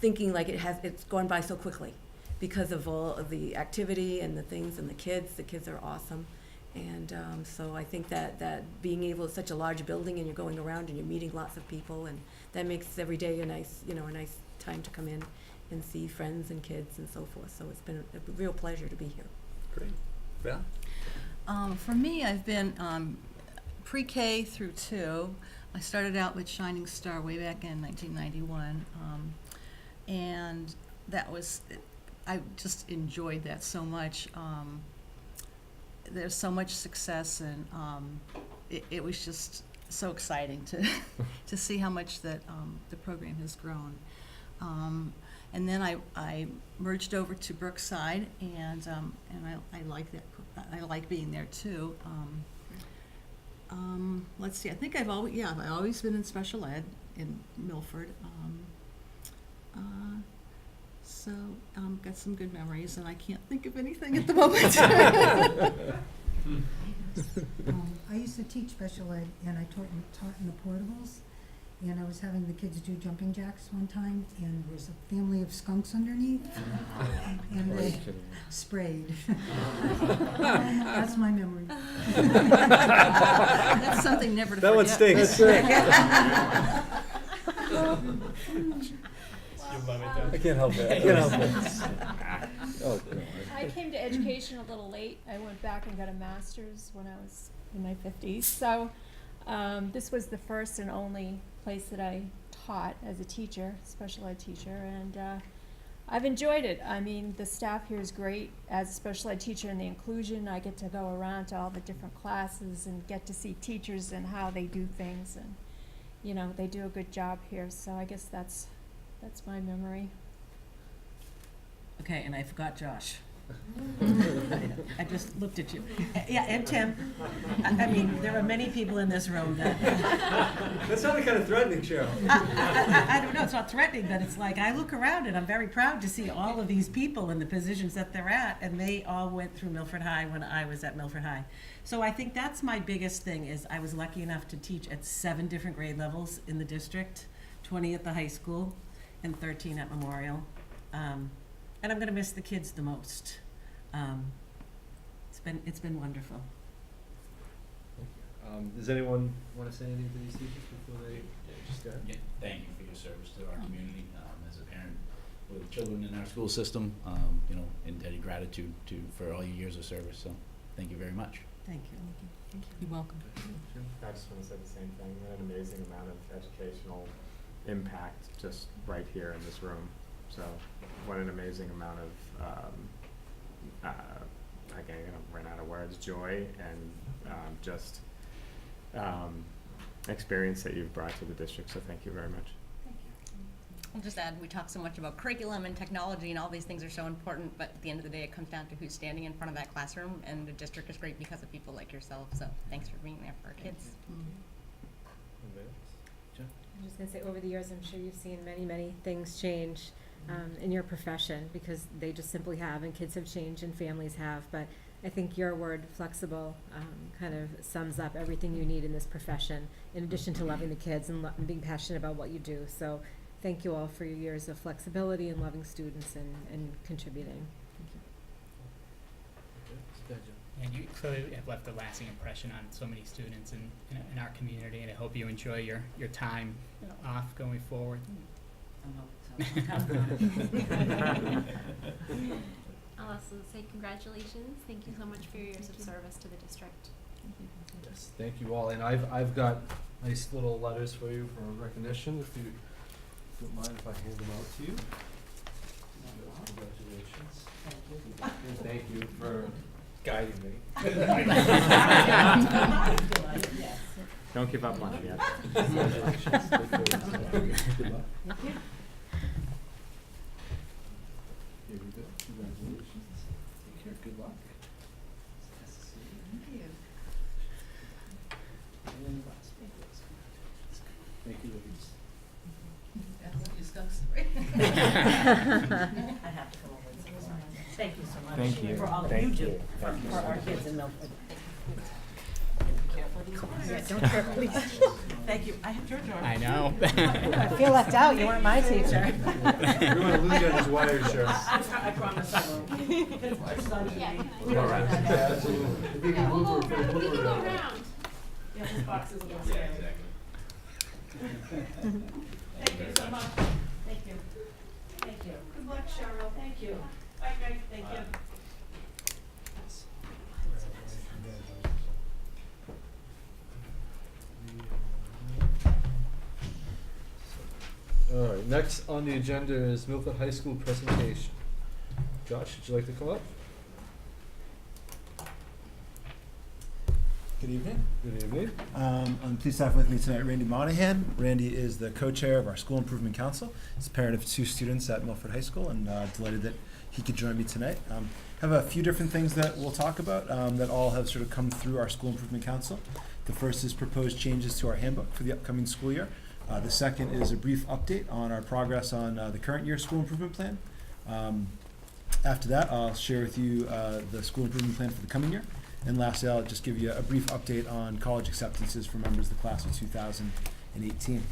thinking like it's gone by so quickly because of all of the activity and the things and the kids. The kids are awesome. And so I think that being able, it's such a large building and you're going around and you're meeting lots of people, and that makes every day a nice time to come in and see friends and kids and so forth. So it's been a real pleasure to be here. Great. Val? For me, I've been pre-K through 2. I started out with Shining Star way back in 1991, and that was, I just enjoyed that so much. There's so much success, and it was just so exciting to see how much that the program has grown. And then I merged over to Brookside, and I like that. I like being there too. Let's see. I think I've always been in special ed in Milford. So got some good memories, and I can't think of anything at the moment. I used to teach special ed, and I taught in the portables, and I was having the kids do jumping jacks one time, and there was a family of skunks underneath, and they sprayed. That's my memory. That's something never to That forget. one stinks. You love it though. I can't help it. I can't help it. Oh, no. I came to education a little late. I went back and got a master's when I was in my 50s. So this was the first and only place that I taught as a teacher, special ed teacher, and I've enjoyed it. I mean, the staff here is great. As a special ed teacher in the inclusion, I get to go around to all the different classes and get to see teachers and how they do things, and you know, they do a good job here. So I guess that's my memory. Okay, and I forgot Josh. I just looked at you. Yeah, and Tim. I mean, there are many people in this room that. That sounded kind of threatening, Cheryl. I don't know, it's not threatening, but it's like, I look around and I'm very proud to see all of these people in the positions that they're at, and they all went through Milford High when I was at Milford High. So I think that's my biggest thing, is I was lucky enough to teach at 7 different grade levels in the district, 20 at the high school, and 13 at Memorial. And I'm gonna miss the kids the most. It's been wonderful. Does anyone want to say anything to these teachers before they start? Yeah, thank you for your service to our community. As a parent with children in our school system, indebted gratitude for all your years of service. So, thank you very much. Thank you. You're welcome. I just want to say the same thing. What an amazing amount of educational impact just right here in this room. So what an amazing amount of, again, I'm gonna run out of words, joy and experience that you've brought to the district. So thank you very much. I'll just add, we talk so much about curriculum and technology, and all these things are so important, but at the end of the day, it comes down to who's standing in front of that classroom, and the district is great because of people like yourself. So thanks for being there for our kids. I'm just going to say, over the years, I'm sure you've seen many, many things change in your profession, because they just simply have, and kids have changed and families have. But I think your word, flexible, kind of sums up everything you need in this profession, in addition to loving the kids and being passionate about what you do. So thank you all for your years of flexibility and loving students and contributing. Thank you. And you clearly have left a lasting impression on so many students in our community, and I hope you enjoy your time off going forward. I'll also say congratulations. Thank you so much for your years of service to the district. Yes, thank you all. And I've got nice little letters for you for recognition, if you don't mind if I hand them out to you. Congratulations. And thank you for guiding me. Don't give up on it yet. Congratulations. Good luck. Here we go. Congratulations. Take care. Good luck. Nice to see you. Thank you. And last but not least, thank you, ladies. I have to come over and say sorry. Thank you so much. Thank you. For all that Thank you do you. for our kids in Milford. Yeah, don't trip, please. Thank you. I have your door. I know. I feel left out, you weren't my teacher. We want to lose you on this wire show. I promise I won't. All right. Absolutely. If you can move her, We move can her go around. around. Yeah, this box is a little scary. Thank you so much. Thank you. Thank you. Good luck, Cheryl. Thank you. Bye, Greg. Thank you. All right, next on the agenda is Milford High School presentation. Josh, would you like to come up? Good evening. Good evening. I'm pleased to have with me tonight Randy Monahan. Randy is the co-chair of our School Improvement Council. He's a parent of 2 students at Milford High School, and delighted that he could join me tonight. Have a few different things that we'll talk about that all have sort of come through our School Improvement Council. The first is proposed changes to our handbook for the upcoming school year. The second is a brief update on our progress on the current year school improvement plan. After that, I'll share with you the school improvement plan for the coming year. And lastly, I'll just give you a brief update on college acceptances for members of the class of 2018.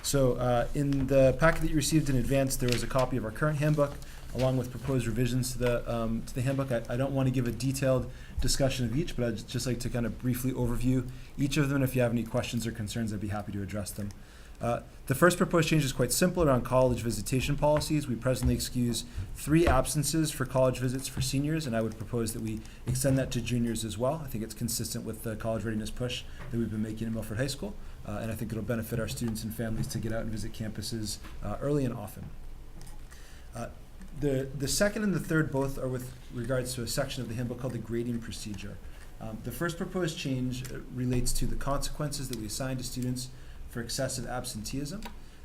So in the packet that you received in advance, there was a copy of our current handbook, along with proposed revisions to the handbook. I don't want to give a detailed discussion of each, but I'd just like to kind of briefly overview each of them. If you have any questions or concerns, I'd be happy to address them. The first proposed change is quite simple around college visitation policies. We presently excuse 3 absences for college visits for seniors, and I would propose that we extend that to juniors as well. I think it's consistent with the college readiness push that we've been making at Milford High School, and I think it'll benefit our students and families to get out and visit campuses early and often. The second and the third both are with regards to a section of the handbook called the grading procedure. The first proposed change relates to the consequences that we assign to students for excessive absenteeism.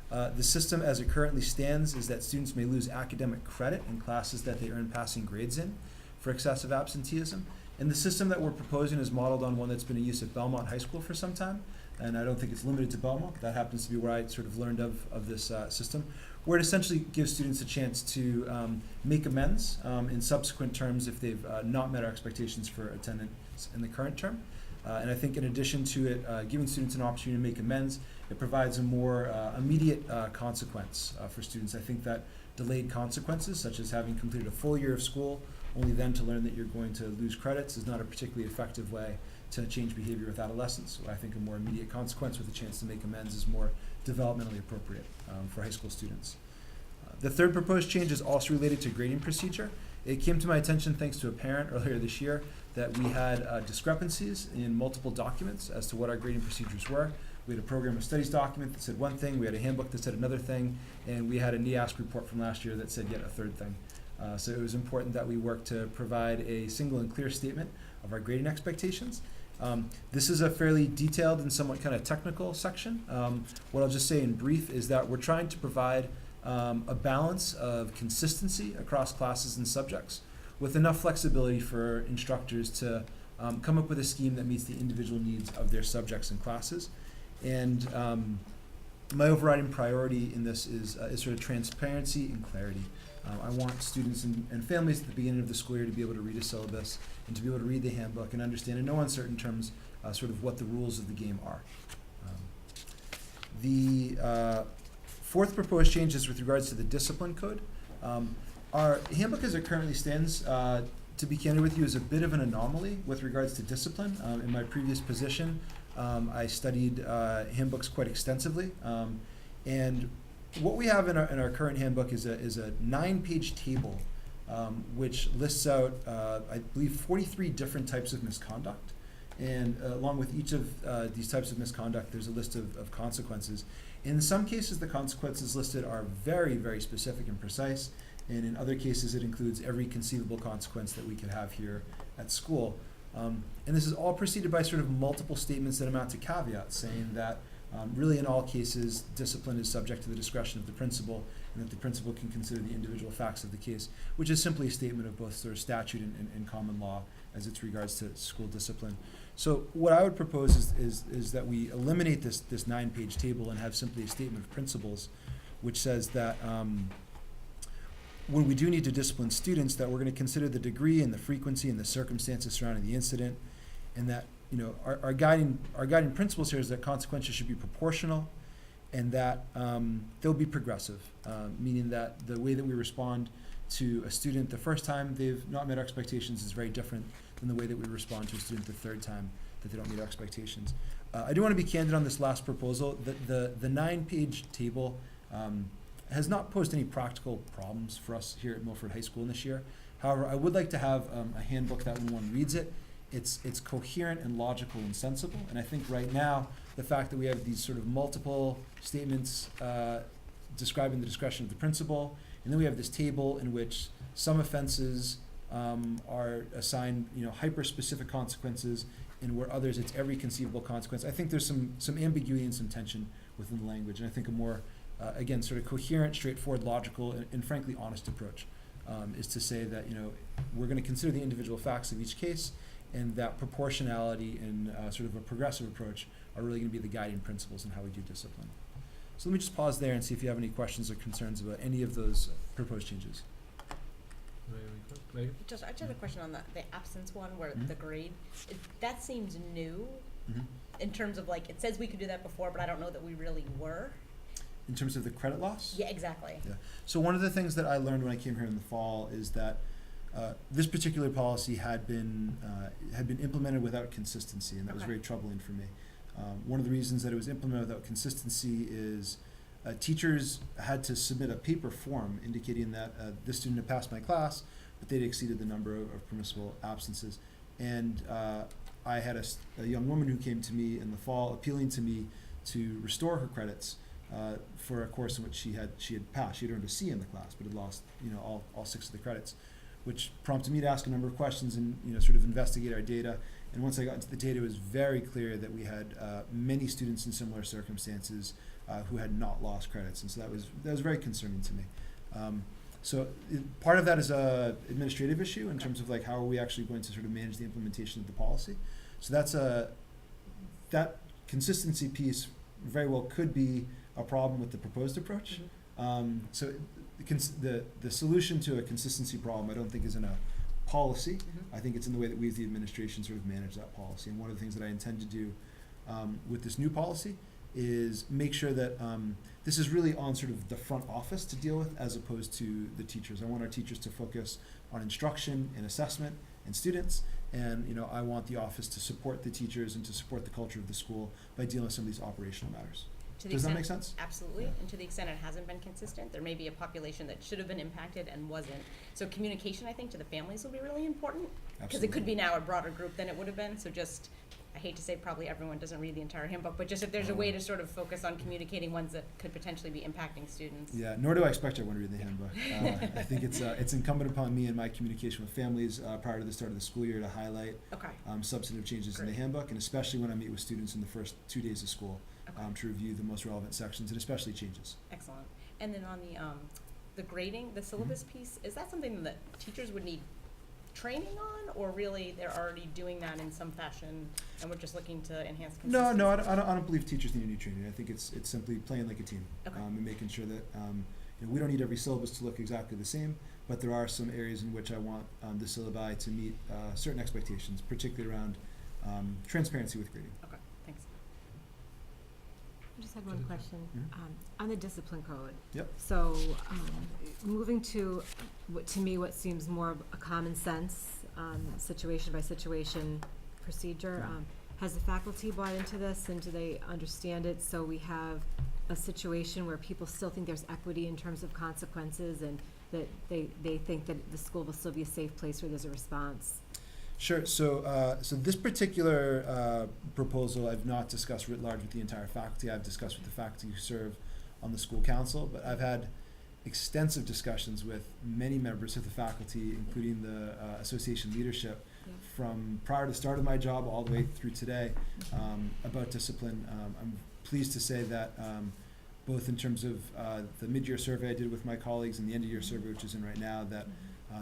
The system as it currently stands is that students may lose academic credit in classes that they earn passing grades in for excessive absenteeism. And the system that we're proposing is modeled on one that's been in use at Belmont High School for some time. And I don't think it's limited to Belmont. That happens to be where I sort of learned of this system, where it essentially gives students a chance to make amends in subsequent terms if they've not met our expectations for attendance in the current term. And I think in addition to it giving students an opportunity to make amends, it provides a more immediate consequence for students. I think that delayed consequences, such as having completed a full year of school, only then to learn that you're going to lose credits, is not a particularly effective way to change behavior with adolescents. So I think a more immediate consequence with a chance to make amends is more developmentally appropriate for high school students. The third proposed change is also related to grading procedure. It came to my attention thanks to a parent earlier this year that we had discrepancies in multiple documents as to what our grading procedures were. We had a program of studies document that said one thing, we had a handbook that said another thing, and we had a NEASC report from last year that said yet a third thing. So it was important that we work to provide a single and clear statement of our grading expectations. This is a fairly detailed and somewhat kind of technical section. What I'll just say in brief is that we're trying to provide a balance of consistency across classes and subjects with enough flexibility for instructors to come up with a scheme that meets the individual needs of their subjects and classes. And my overriding priority in this is sort of transparency and clarity. I want students and families at the beginning of the school year to be able to read a syllabus and to be able to read the handbook and understand in no uncertain terms sort of what the rules of the game are. The fourth proposed change is with regards to the discipline code. Our handbook as it currently stands, to be candid with you, is a bit of an anomaly with regards to discipline. In my previous position, I studied handbooks quite extensively. And what we have in our current handbook is a 9-page table which lists out, I believe, 43 different types of misconduct. And along with each of these types of misconduct, there's a list of consequences. In some cases, the consequences listed are very, very specific and precise. And in other cases, it includes every conceivable consequence that we could have here at school. And this is all preceded by sort of multiple statements that amount to caveats, saying that really in all cases, discipline is subject to the discretion of the principal, and that the principal can consider the individual facts of the case, which is simply a statement of both sort of statute and common law as it's regards to school discipline. So what I would propose is that we eliminate this 9-page table and have simply a statement of principles, which says that when we do need to discipline students, that we're going to consider the degree and the frequency and the circumstances surrounding the incident, and that our guiding principles here is that consequences should be proportional, and that they'll be progressive, meaning that the way that we respond to a student the first time they've not met expectations is very different than the way that we respond to a student the third time that they don't meet expectations. I do want to be candid on this last proposal. The 9-page table has not posed any practical problems for us here at Milford High School this year. However, I would like to have a handbook that when one reads it, it's coherent and logical and sensible. And I think right now, the fact that we have these sort of multiple statements describing the discretion of the principal, and then we have this table in which some offenses are assigned, hyper-specific consequences, and where others it's every conceivable consequence. I think there's some ambiguity and some tension within the language, and I think a more, again, sort of coherent, straightforward, logical, and frankly honest approach is to say that, we're going to consider the individual facts of each case, and that proportionality and sort of a progressive approach are really going to be the guiding principles in how we do discipline. So let me just pause there and see if you have any questions or concerns about any of those proposed changes. Megan? I just had a question on the absence one where Mhm. the grade. That seems new Mhm. in terms of it says we could do that before, but I don't know that we really were. In terms of the credit loss? Yeah, exactly. Yeah. So one of the things that I learned when I came here in the fall is that this particular policy had been implemented without consistency, and that was Okay. very troubling for me. One of the reasons that it was implemented without consistency is teachers had to submit a paper form indicating that this student had passed my class, but they'd exceeded the number of permissible absences. And I had a young woman who came to me in the fall appealing to me to restore her credits for a course in which she had passed. She had earned a C in the class, but had lost all 6 of the credits, which prompted me to ask a number of questions and sort of investigate our data. And once I got into the data, it was very clear that we had many students in similar circumstances who had not lost credits, and so that was very concerning to me. Part of that is a administrative issue in terms of how are we actually going to sort of manage the implementation of the policy. So that consistency piece very well could be a problem with the proposed approach. So the solution to a consistency problem, I don't think, is in a policy. I think it's in the way that we as the administration sort of manage that policy. And one of the things that I intend to do with this new policy is make sure that this is really on sort of the front office to deal with as opposed to the teachers. I want our teachers to focus on instruction and assessment and students, and I want the office to support the teachers and to support the culture of the school by dealing with some of these operational matters. Does that make sense? Absolutely. Yeah. And to the extent it hasn't been consistent, there may be a population that should have been impacted and wasn't. So communication, I think, to the families will be really important. Because it could be now a broader group than it would have been. So I hate to say probably everyone doesn't read the entire handbook, but just if there's a way to sort of focus on communicating ones that could potentially be impacting students. Yeah, nor do I expect everyone to read the handbook. I think it's incumbent upon me in my communication with families prior to the start of the school year to highlight substantive changes in the handbook, and especially when I meet with students in the first 2 days of school. To review the most relevant sections and especially changes. Excellent. And then on the grading, the syllabus piece, is that something that teachers would need training on, or really they're already doing that in some fashion and we're just looking to enhance consistency? No, I don't believe teachers need any training. I think it's simply playing like a team and making sure that we don't need every syllabus to look exactly the same, but there are some areas in which I want the syllabi to meet certain expectations, particularly around transparency with grading. Okay, thanks. I just had one question. On the discipline code. Yep. So, moving to me, what seems more of a common sense, situation by situation procedure, has the faculty bought into this, and do they understand it? So we have a situation where people still think there's equity in terms of consequences, and that they think that the school will still be a safe place where there's a response. Sure. So this particular proposal I've not discussed writ large with the entire faculty. I've discussed with the faculty who serve on the school council, but I've had extensive discussions with many members of the faculty, including the association leadership, from prior to the start of my job all the way through today, about discipline. I'm pleased to say that both in terms of the mid-year survey I did with my colleagues and the end-of-year survey, which is in right now, that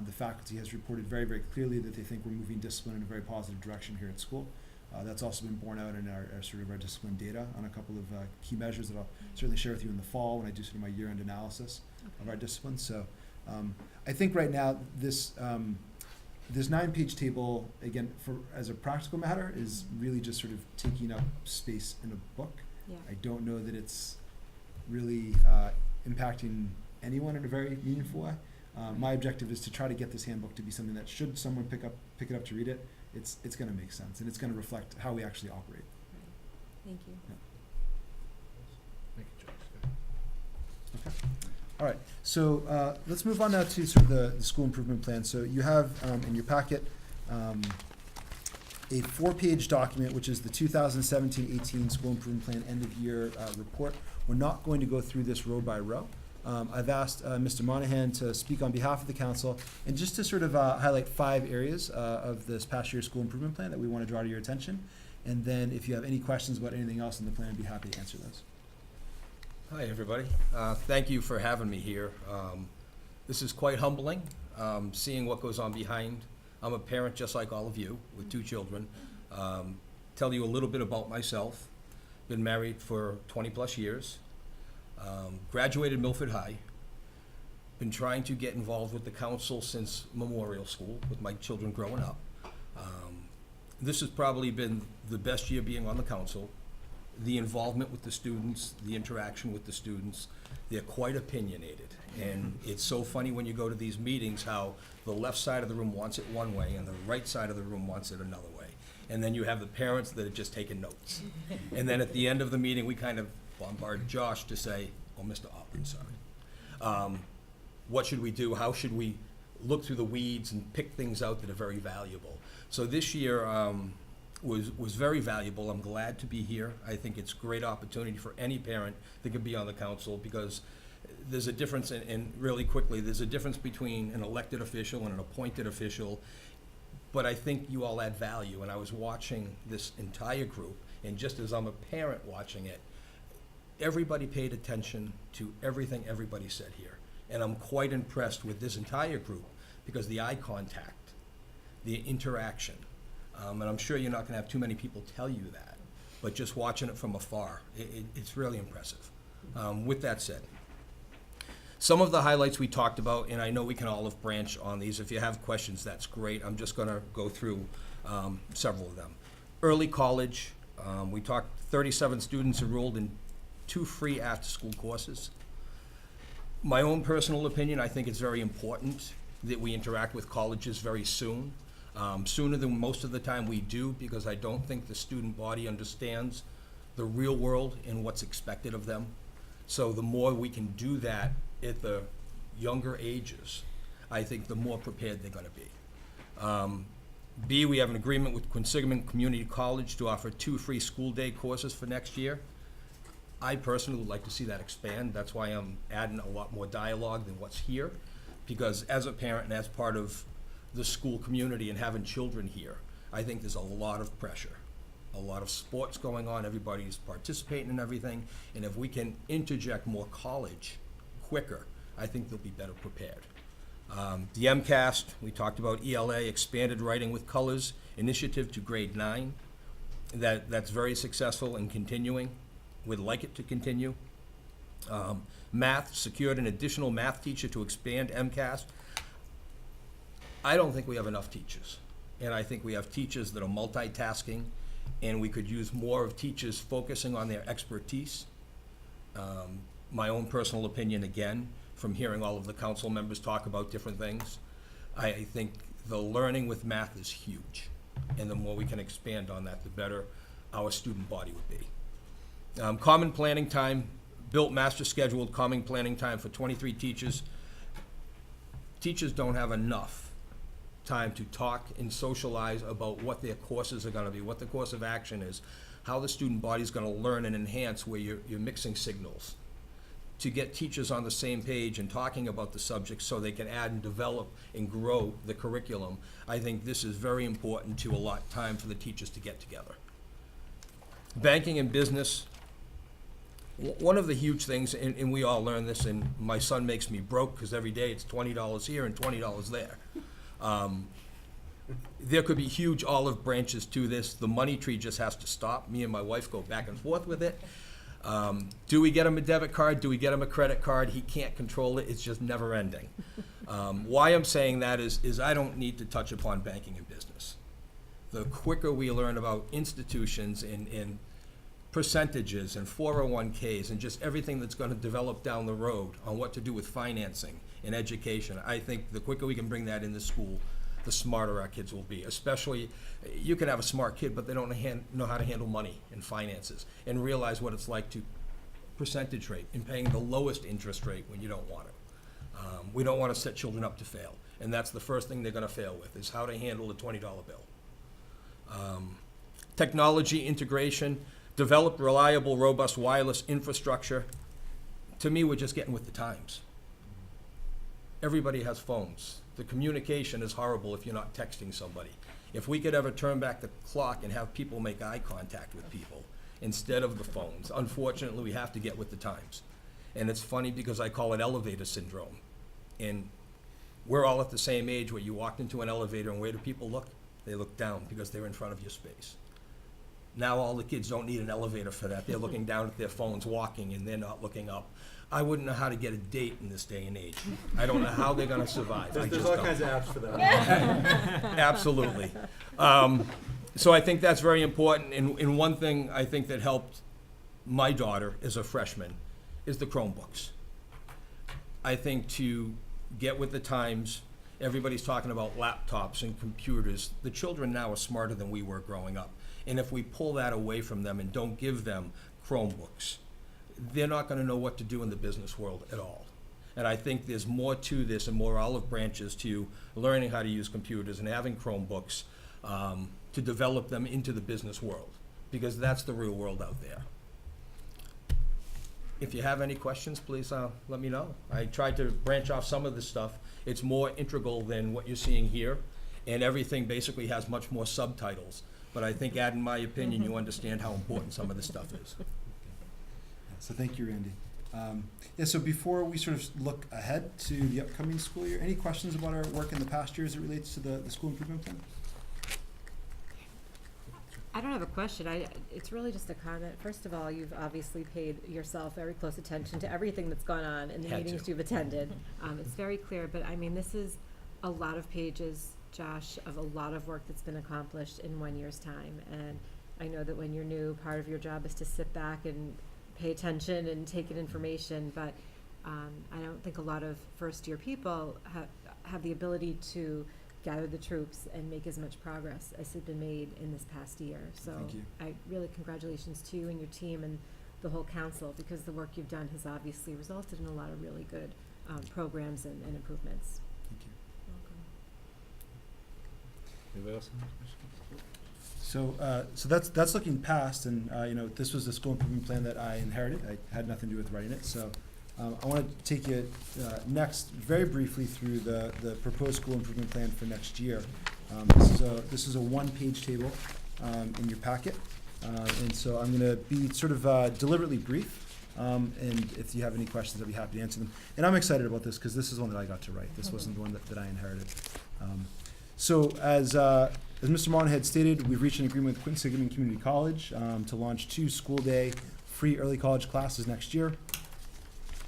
the faculty has reported very, very clearly that they think we're moving discipline in a very positive direction here at school. That's also been borne out in our sort of our discipline data on a couple of key measures that I'll certainly share with you in the fall when I do sort of my year-end analysis of our discipline. So I think right now this this 9-page table, again, as a practical matter, is really just sort of taking up space in a book. Yeah. I don't know that it's really impacting anyone in a very meaningful way. My objective is to try to get this handbook to be something that, should someone pick it up to read it, it's going to make sense, and it's going to reflect how we actually operate. Thank you. Thank you, Josh. Okay. All right. So let's move on now to sort of the school improvement plan. So you have in your packet a 4-page document, which is the 2017-18 school improvement plan end of year report. We're not going to go through this row by row. I've asked Mr. Monahan to speak on behalf of the council and just to sort of highlight 5 areas of this past year's school improvement plan that we want to draw to your attention. And then if you have any questions about anything else in the plan, I'd be happy to answer those. Hi, everybody. Thank you for having me here. This is quite humbling, seeing what goes on behind. I'm a parent just like all of you with 2 children. Tell you a little bit about myself. Been married for 20 plus years. Graduated Milford High. Been trying to get involved with the council since memorial school with my children growing up. This has probably been the best year being on the council. The involvement with the students, the interaction with the students, they're quite opinionated. And it's so funny when you go to these meetings how the left side of the room wants it one way and the right side of the room wants it another way. And then you have the parents that are just taking notes. And then at the end of the meeting, we kind of bombard Josh to say, oh, Mr. Opry, sorry. What should we do? How should we look through the weeds and pick things out that are very valuable? So this year, was very valuable. I'm glad to be here. I think it's a great opportunity for any parent that could be on the council, because there's a difference, and really quickly, there's a difference between an elected official and an appointed official, but I think you all add value, and I was watching this entire group, and just as I'm a parent watching it, everybody paid attention to everything everybody said here, and I'm quite impressed with this entire group, because the eye contact, the interaction, and I'm sure you're not going to have too many people tell you that, but just watching it from afar, it's really impressive. With that said, some of the highlights we talked about, and I know we can olive branch on these. If you have questions, that's great. I'm just going to go through several of them. Early college, we talked 37 students enrolled in 2 free after-school courses. My own personal opinion, I think it's very important that we interact with colleges very soon. Sooner than most of the time we do, because I don't think the student body understands the real world and what's expected of them. So the more we can do that at the younger ages, I think the more prepared they're going to be. B, we have an agreement with Quinsigamond Community College to offer 2 free school day courses for next year. I personally would like to see that expand. That's why I'm adding a lot more dialogue than what's here, because as a parent and as part of the school community and having children here, I think there's a lot of pressure, a lot of sports going on, everybody's participating in everything, and if we can interject more college quicker, I think they'll be better prepared. The MCAST, we talked about ELA, expanded writing with colors initiative to grade 9. That's very successful and continuing. We'd like it to continue. Math, secured an additional math teacher to expand MCAST. I don't think we have enough teachers, and I think we have teachers that are multitasking, and we could use more of teachers focusing on their expertise. My own personal opinion, again, from hearing all of the council members talk about different things, I think the learning with math is huge, and the more we can expand on that, the better our student body would be. Common planning time, built master scheduled common planning time for 23 teachers. Teachers don't have enough time to talk and socialize about what their courses are going to be, what the course of action is, how the student body is going to learn and enhance, where you're mixing signals. To get teachers on the same page and talking about the subject so they can add and develop and grow the curriculum, I think this is very important to allot time for the teachers to get together. Banking and business. One of the huge things, and we all learn this, and my son makes me broke because every day it's $20 here and $20 there. There could be huge olive branches to this. The money tree just has to stop. Me and my wife go back and forth with it. Do we get him a debit card? Do we get him a credit card? He can't control it. It's just never ending. Why I'm saying that is I don't need to touch upon banking and business. The quicker we learn about institutions and percentages and 401ks and just everything that's going to develop down the road on what to do with financing and education, I think the quicker we can bring that into school, the smarter our kids will be. Especially, you can have a smart kid, but they don't know how to handle money and finances and realize what it's like to percentage rate and paying the lowest interest rate when you don't want it. We don't want to set children up to fail, and that's the first thing they're going to fail with, is how to handle a $20 bill. Technology integration, develop reliable, robust wireless infrastructure. To me, we're just getting with the times. Everybody has phones. The communication is horrible if you're not texting somebody. If we could ever turn back the clock and have people make eye contact with people instead of the phones, unfortunately, we have to get with the times. And it's funny because I call it elevator syndrome. And we're all at the same age where you walked into an elevator and where do people look? They look down because they're in front of your space. Now all the kids don't need an elevator for that. They're looking down at their phones walking and they're not looking up. I wouldn't know how to get a date in this day and age. I don't know how they're going to survive. There's all kinds of apps for that. Absolutely. So I think that's very important. And one thing I think that helped my daughter as a freshman is the Chromebooks. I think to get with the times, everybody's talking about laptops and computers. The children now are smarter than we were growing up. And if we pull that away from them and don't give them Chromebooks, they're not going to know what to do in the business world at all. And I think there's more to this and more olive branches to learning how to use computers and having Chromebooks to develop them into the business world, because that's the real world out there. If you have any questions, please let me know. I tried to branch off some of this stuff. It's more integral than what you're seeing here, and everything basically has much more subtitles. But I think, in my opinion, you understand how important some of this stuff is. So thank you, Randy. Yeah, so before we sort of look ahead to the upcoming school year, any questions about our work in the past year as it relates to the school improvement plan? I don't have a question. It's really just a comment. First of all, you've obviously paid yourself very close attention to everything that's gone on in the meetings you've attended. It's very clear, but I mean, this is a lot of pages, Josh, of a lot of work that's been accomplished in 1 year's time. And I know that when you're new, part of your job is to sit back and pay attention and take in information, but I don't think a lot of first-year people have the ability to gather the troops and make as much progress as has been made in this past year. So Thank you. I really congratulations to you and your team and the whole council, because the work you've done has obviously resulted in a lot of really good programs and improvements. Thank you. Anybody else? So that's looking past, and this was a school improvement plan that I inherited. I had nothing to do with writing it. So I want to take you next very briefly through the proposed school improvement plan for next year. This is a one-page table in your packet, and so I'm going to be sort of deliberately brief. And if you have any questions, I'd be happy to answer them. And I'm excited about this because this is one that I got to write. This wasn't the one that I inherited. So as Mr. Mon had stated, we've reached an agreement with Quinsigamond Community College to launch 2 school-day free early college classes next year.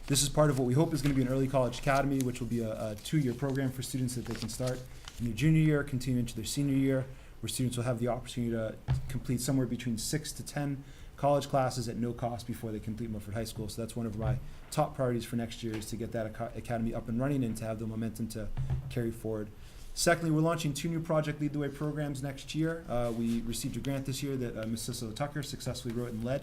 This is part of what we hope is going to be an early college academy, which will be a 2-year program for students that they can start in their junior year, continue into their senior year, where students will have the opportunity to complete somewhere between 6 to 10 college classes at no cost before they complete Milford High School. So that's one of my top priorities for next year, is to get that academy up and running and to have the momentum to carry forward. Secondly, we're launching 2 new Project Lead the Way programs next year. We received a grant this year that Ms. Cicely Tucker successfully wrote and led.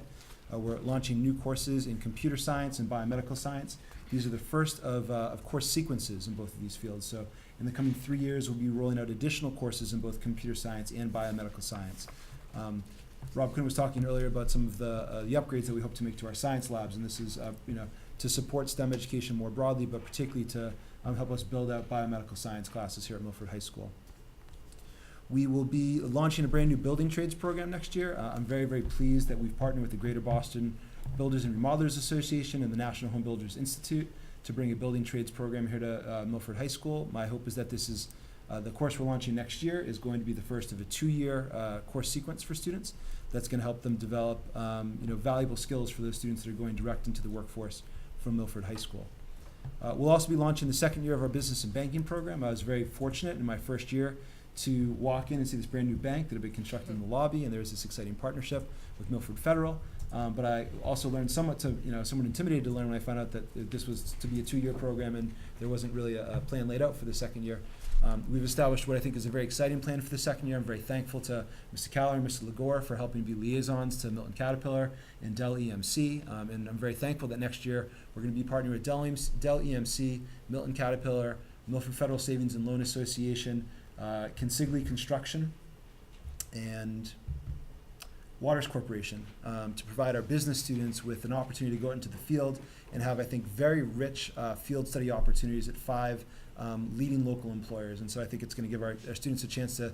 We're launching new courses in computer science and biomedical science. These are the first of course sequences in both of these fields. So in the coming 3 years, we'll be rolling out additional courses in both computer science and biomedical science. Rob Kuhn was talking earlier about some of the upgrades that we hope to make to our science labs, and this is to support STEM education more broadly, but particularly to help us build out biomedical science classes here at Milford High School. We will be launching a brand new building trades program next year. I'm very, very pleased that we've partnered with the Greater Boston Builders and Remodelers Association and the National Home Builders Institute to bring a building trades program here to Milford High School. My hope is that this is the course we're launching next year is going to be the first of a 2-year course sequence for students that's going to help them develop valuable skills for those students that are going direct into the workforce from Milford High School. We'll also be launching the second year of our business and banking program. I was very fortunate in my first year to walk in and see this brand new bank that had been constructed in the lobby, and there was this exciting partnership with Milford Federal. But I also learned somewhat intimidated to learn when I found out that this was to be a 2-year program and there wasn't really a plan laid out for the second year. We've established what I think is a very exciting plan for the second year. I'm very thankful to Mr. Caller and Mr. Legore for helping be liaisons to Milton Caterpillar and Dell EMC. And I'm very thankful that next year we're going to be partnering with Dell EMC, Milton Caterpillar, Milford Federal Savings and Loan Association, Consigli Construction, and Waters Corporation to provide our business students with an opportunity to go out into the field and have, I think, very rich field study opportunities at 5 leading local employers. And so I think it's going to give our students a chance to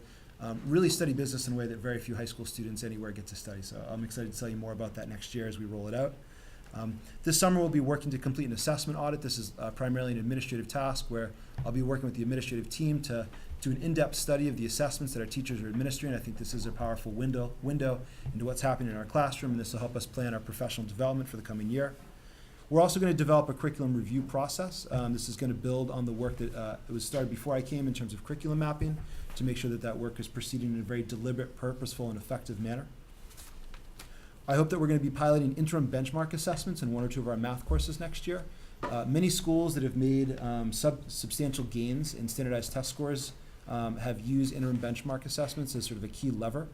really study business in a way that very few high school students anywhere get to study. So I'm excited to tell you more about that next year as we roll it out. This summer we'll be working to complete an assessment audit. This is primarily an administrative task where I'll be working with the administrative team to do an in-depth study of the assessments that our teachers are administering. I think this is a powerful window into what's happening in our classroom, and this will help us plan our professional development for the coming year. We're also going to develop a curriculum review process. This is going to build on the work that was started before I came in terms of curriculum mapping to make sure that that work is proceeding in a very deliberate, purposeful, and effective manner. I hope that we're going to be piloting interim benchmark assessments in 1 or 2 of our math courses next year. Many schools that have made substantial gains in standardized test scores have used interim benchmark assessments as sort of a key lever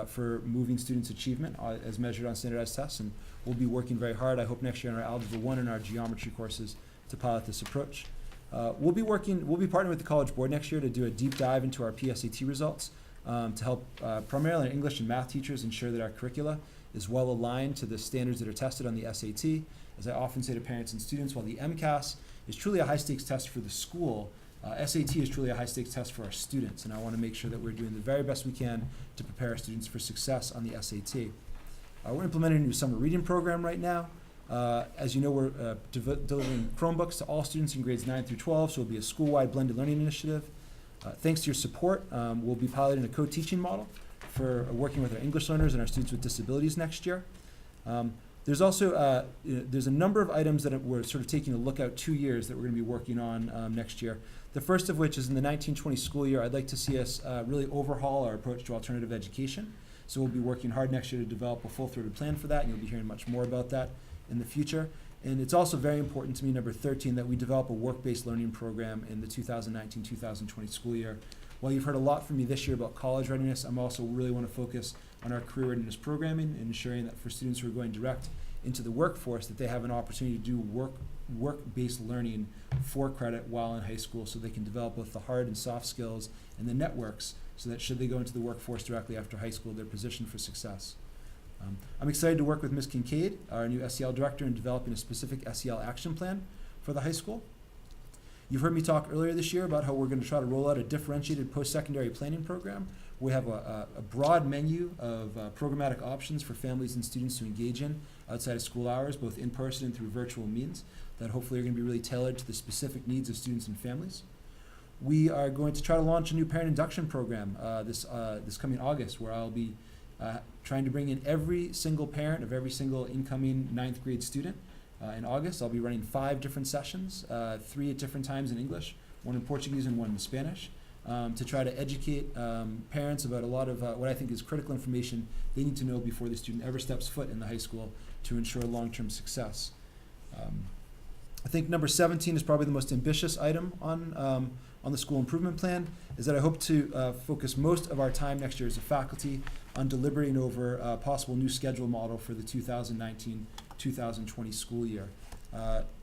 for moving students' achievement as measured on standardized tests, and we'll be working very hard, I hope, next year in our Algebra 1 and our geometry courses to pilot this approach. We'll be partnering with the College Board next year to do a deep dive into our PSAT results to help primarily our English and math teachers ensure that our curricula is well aligned to the standards that are tested on the SAT. As I often say to parents and students, while the MCAS is truly a high-stakes test for the school, SAT is truly a high-stakes test for our students, and I want to make sure that we're doing the very best we can to prepare our students for success on the SAT. We're implementing a new summer reading program right now. As you know, we're delivering Chromebooks to all students in grades 9 through 12, so it'll be a school-wide blended learning initiative. Thanks to your support, we'll be piloting a co-teaching model for working with our English learners and our students with disabilities next year. There's also there's a number of items that we're sort of taking a look out 2 years that we're going to be working on next year. The first of which is in the 1920 school year. I'd like to see us really overhaul our approach to alternative education. So we'll be working hard next year to develop a full-throated plan for that, and you'll be hearing much more about that in the future. And it's also very important to me, number 13, that we develop a work-based learning program in the 2019-2020 school year. While you've heard a lot from me this year about college readiness, I'm also really want to focus on our career readiness programming and ensuring that for students who are going direct into the workforce, that they have an opportunity to do work-based learning for credit while in high school, so they can develop both the hard and soft skills and the networks, so that should they go into the workforce directly after high school, they're positioned for success. I'm excited to work with Ms. Kincaid, our new SEL director, in developing a specific SEL action plan for the high school. You've heard me talk earlier this year about how we're going to try to roll out a differentiated post-secondary planning program. We have a broad menu of programmatic options for families and students to engage in outside of school hours, both in person and through virtual means, that hopefully are going to be really tailored to the specific needs of students and families. We are going to try to launch a new parent induction program this coming August, where I'll be trying to bring in every single parent of every single incoming 9th grade student. In August, I'll be running 5 different sessions, 3 at different times in English, 1 in Portuguese and 1 in Spanish, to try to educate parents about a lot of what I think is critical information they need to know before the student ever steps foot in the high school to ensure long-term success. I think number 17 is probably the most ambitious item on the school improvement plan, is that I hope to focus most of our time next year as a faculty on deliberating over a possible new schedule model for the 2019-2020 school year.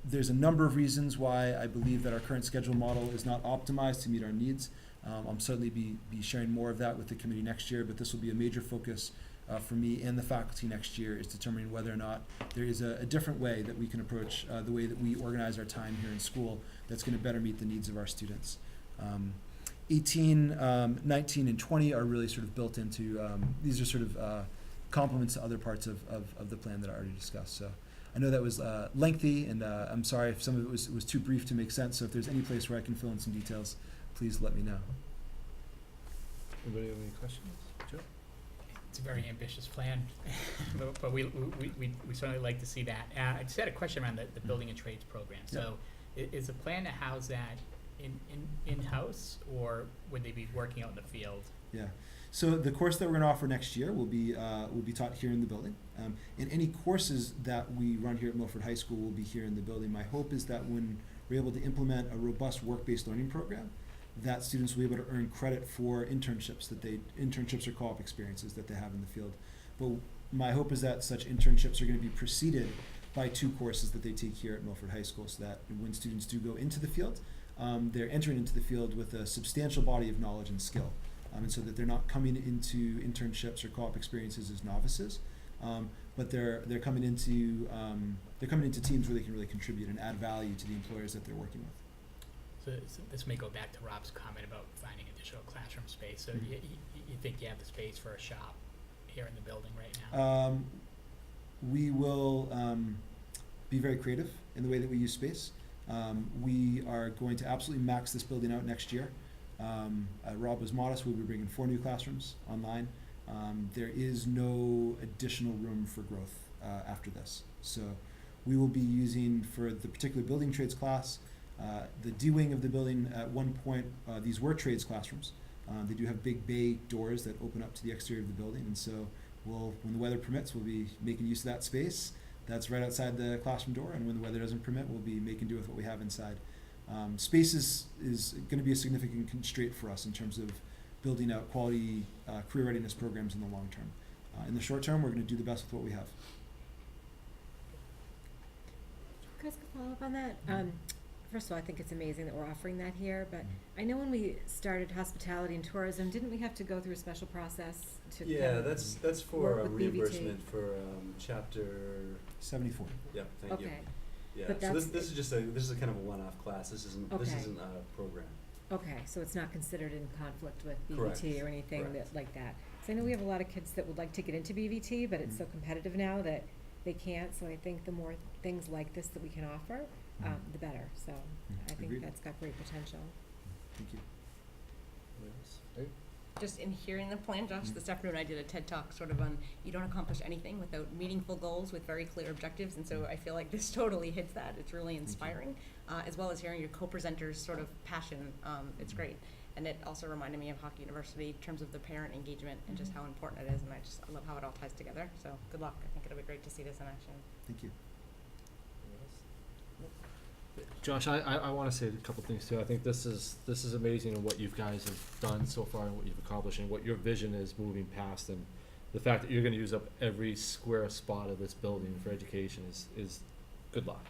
There's a number of reasons why I believe that our current schedule model is not optimized to meet our needs. I'll certainly be sharing more of that with the committee next year, but this will be a major focus for me and the faculty next year, is determining whether or not there is a different way that we can approach the way that we organize our time here in school that's going to better meet the needs of our students. 18, 19, and 20 are really sort of built into, these are sort of complements to other parts of the plan that I already discussed. So I know that was lengthy, and I'm sorry if some of it was too brief to make sense, so if there's any place where I can fill in some details, please let me know. Anybody have any questions? Joe? It's a very ambitious plan, but we certainly like to see that. I just had a question around the building and trades program. So Is the plan to house that in-house, or would they be working out in the field? Yeah. So the course that we're going to offer next year will be taught here in the building. And any courses that we run here at Milford High School will be here in the building. My hope is that when we're able to implement a robust work-based learning program, that students will be able to earn credit for internships or co-op experiences that they have in the field. But my hope is that such internships are going to be preceded by 2 courses that they take here at Milford High School, so that when students do go into the field, they're entering into the field with a substantial body of knowledge and skill. And so that they're not coming into internships or co-op experiences as novices, but they're coming into teams where they can really contribute and add value to the employers that they're working with. So this may go back to Rob's comment about finding additional classroom space. So you think you have the space for a shop here in the building right now? We will be very creative in the way that we use space. We are going to absolutely max this building out next year. Rob was modest. We'll be bringing 4 new classrooms online. There is no additional room for growth after this. So we will be using, for the particular building trades class, the D wing of the building. At one point, these were trades classrooms. They do have big bay doors that open up to the exterior of the building, and so when the weather permits, we'll be making use of that space. That's right outside the classroom door, and when the weather doesn't permit, we'll be making do with what we have inside. Space is going to be a significant constraint for us in terms of building out quality career readiness programs in the long term. In the short term, we're going to do the best with what we have. Can I ask a follow-up on that? First of all, I think it's amazing that we're offering that here, but I know when we started hospitality and tourism, didn't we have to go through a special process to Yeah, that's for work with reimbursement BBT? for chapter 74. Yep, thank you. Okay. Yeah, But so that's- this is just this is a kind of a one-off class. This isn't Okay. a program. Okay, so it's not considered in conflict with Correct. BVT or anything Correct. like that. So I know we have a lot of kids that would like to get into BVT, but it's so competitive now that they can't. So I think the more things like this that we can offer, the better. So I think Agreed. that's got great potential. Thank you. Just in hearing the plan, Josh, this afternoon I did a TED Talk sort of on you don't accomplish anything without meaningful goals with very clear objectives, and so I feel like this totally hits that. It's really inspiring, as well as hearing your co-presenters' sort of passion. It's great. And it also reminded me of Hockey University in terms of the parent engagement and just how important it is, and I love how it all ties together. So good luck. I think it'll be great to see this in action. Thank you. Josh, I want to say a couple things too. I think this is amazing in what you guys have done so far and what you've accomplished and what your vision is moving past, and the fact that you're going to use up every square spot of this building for education is good luck.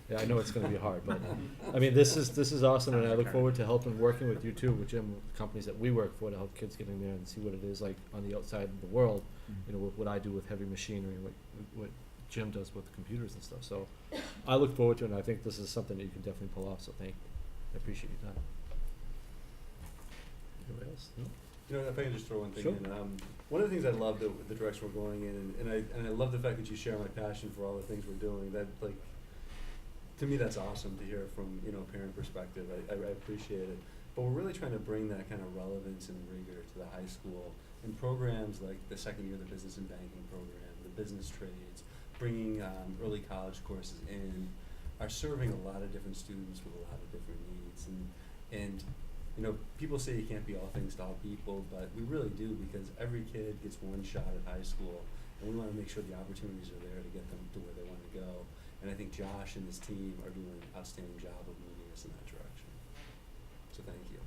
Yeah, I know it's going to be hard, but I mean this is awesome, and I look forward to helping working with you too, with Jim, with the companies that we work for, to help kids get in there and see what it is like on the outside of the world. You know, what I do with heavy machinery, what Jim does with computers and stuff. So I look forward to it, and I think this is something that you can definitely pull off, so thank you. I appreciate your time. Anybody else? No? You know, if I can just throw one thing Sure. in. One of the things I love the direction we're going in, and I love the fact that you share my passion for all the things we're doing. That, like, to me, that's awesome to hear from, you know, a parent perspective. I appreciate it. But we're really trying to bring that kind of relevance and rigor to the high school in programs like the second year of the business and banking program, the business trades, bringing early college courses in, are serving a lot of different students with a lot of different needs. And you know, people say you can't be all things to all people, but we really do, because every kid gets one shot at high school, and we want to make sure the opportunities are there to get them to where they want to go. And I think Josh and his team are doing an outstanding job of moving us in that direction. So thank you.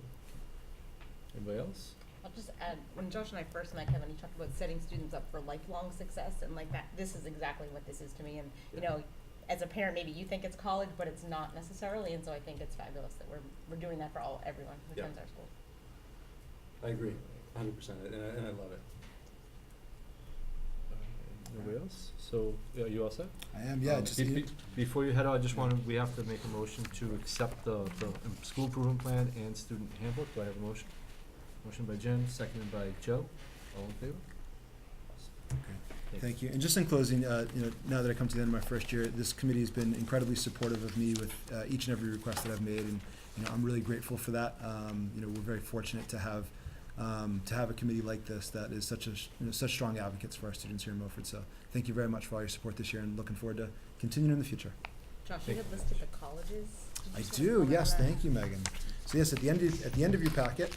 Anybody else? I'll just add, when Josh and I first met Kevin, he talked about setting students up for lifelong success, and like that, this is exactly what this is to me. And you know, as a parent, maybe you think it's college, but it's not necessarily, and so I think it's fabulous that we're doing that for everyone who attends our school. I agree, 100%, and I love it. Nobody else? So, are you all set? I am, yeah. Just Before you head out, we have to make a motion to accept the school improvement plan and student handbook. Do I have a motion? Motion by Jim, seconded by Joe. All in favor? Thank you. And just in closing, you know, now that I come to the end of my first year, this committee has been incredibly supportive of me with each and every request that I've made, and you know, I'm really grateful for that. You know, we're very fortunate to have a committee like this that is such strong advocates for our students here in Milford. So thank you very much for all your support this year, and looking forward to continuing in the future. Josh, you had listed the colleges. I do, yes, thank you, Megan. So yes, at the end of your packet,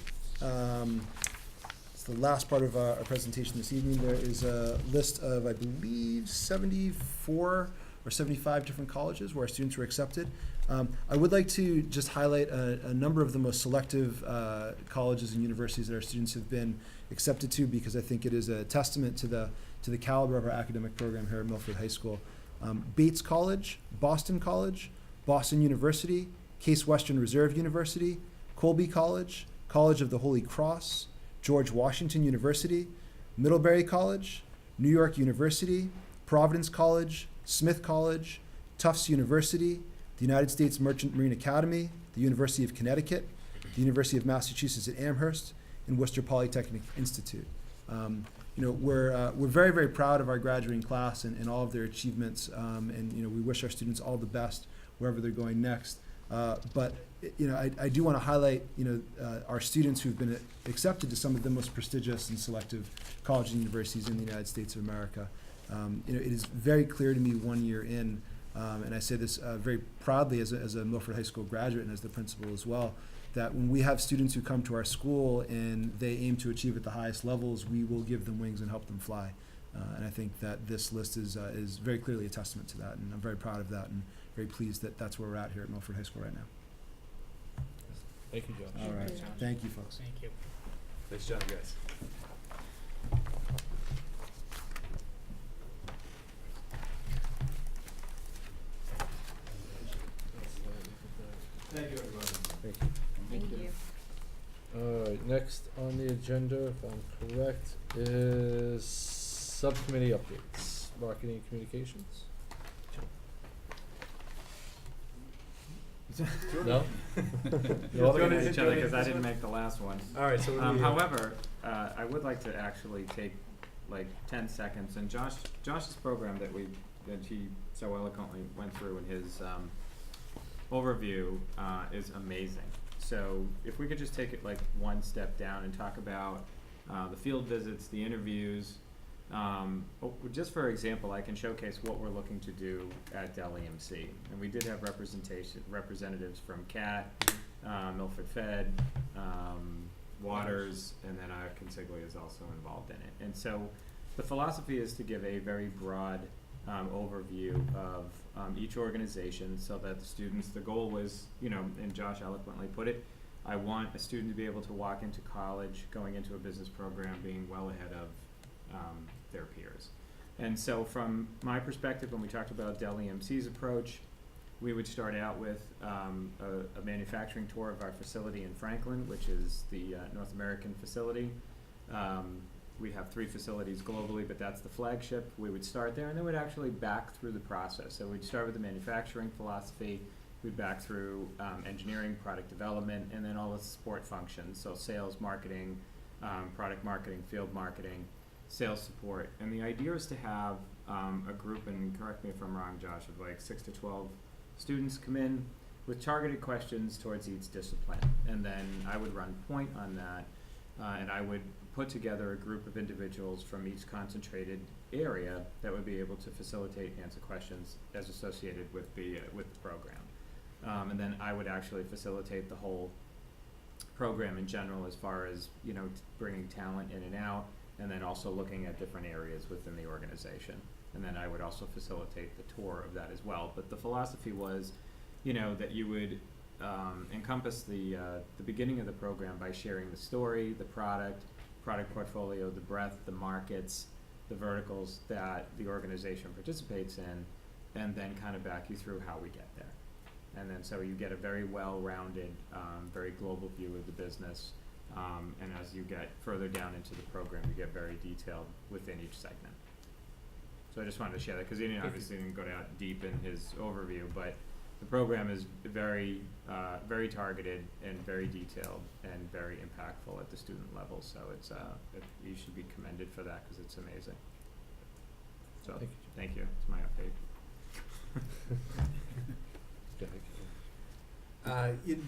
it's the last part of our presentation this evening. There is a list of, I believe, 74 or 75 different colleges where our students were accepted. I would like to just highlight a number of the most selective colleges and universities that our students have been accepted to, because I think it is a testament to the caliber of our academic program here at Milford High School. Bates College, Boston College, Boston University, Case Western Reserve University, Colby College, College of the Holy Cross, George Washington University, Middlebury College, New York University, Providence College, Smith College, Tufts University, the United States Merchant Marine Academy, the University of Connecticut, the University of Massachusetts at Amherst, and Worcester Polytechnic Institute. We're very, very proud of our graduating class and all of their achievements, and we wish our students all the best wherever they're going next. But I do want to highlight our students who've been accepted to some of the most prestigious and selective colleges and universities in the United States of America. It is very clear to me 1 year in, and I say this very proudly as a Milford High School graduate and as the principal as well, that when we have students who come to our school and they aim to achieve at the highest levels, we will give them wings and help them fly. And I think that this list is very clearly a testament to that, and I'm very proud of that and very pleased that that's where we're at here at Milford High School right now. Thank you, Josh. All right, thank you, folks. Thank you. Nice job, guys. Thank you, everybody. Thank you. Thank you. All right, next on the agenda, if I'm correct, is subcommittee updates, marketing and communications. No? No other than each other, because I didn't make the last one. All right, so however, I would like to actually take like 10 seconds, and Josh's program that he so eloquently went through in his overview is amazing. So if we could just take it like one step down and talk about the field visits, the interviews. Just for example, I can showcase what we're looking to do at Dell EMC. And we did have representatives from CAT, Milford Fed, Waters, and then Consigli is also involved in it. And so the philosophy is to give a very broad overview of each organization so that the students, the goal was, and Josh eloquently put it, I want a student to be able to walk into college, going into a business program, being well ahead of their peers. And so from my perspective, when we talked about Dell EMC's approach, we would start out with a manufacturing tour of our facility in Franklin, which is the North American facility. We have 3 facilities globally, but that's the flagship. We would start there, and then we'd actually back through the process. So we'd start with the manufacturing philosophy, we'd back through engineering, product development, and then all the support functions, so sales, marketing, product marketing, field marketing, sales support. And the idea is to have a group, and correct me if I'm wrong, Josh, of like 6 to 12 students come in with targeted questions towards each discipline. And then I would run point on that, and I would put together a group of individuals from each concentrated area that would be able to facilitate and answer questions as associated with the program. And then I would actually facilitate the whole program in general as far as, bringing talent in and out, and then also looking at different areas within the organization. And then I would also facilitate the tour of that as well. But the philosophy was, that you would encompass the beginning of the program by sharing the story, the product portfolio, the breadth, the markets, the verticals that the organization participates in, and then kind of back you through how we get there. And then so you get a very well-rounded, very global view of the business. And as you get further down into the program, you get very detailed within each segment. So I just wanted to share that, because he obviously didn't go down deep in his overview, but the program is very, very targeted and very detailed and very impactful at the student level. So it's you should be commended for that, because it's amazing. So thank you. It's my update.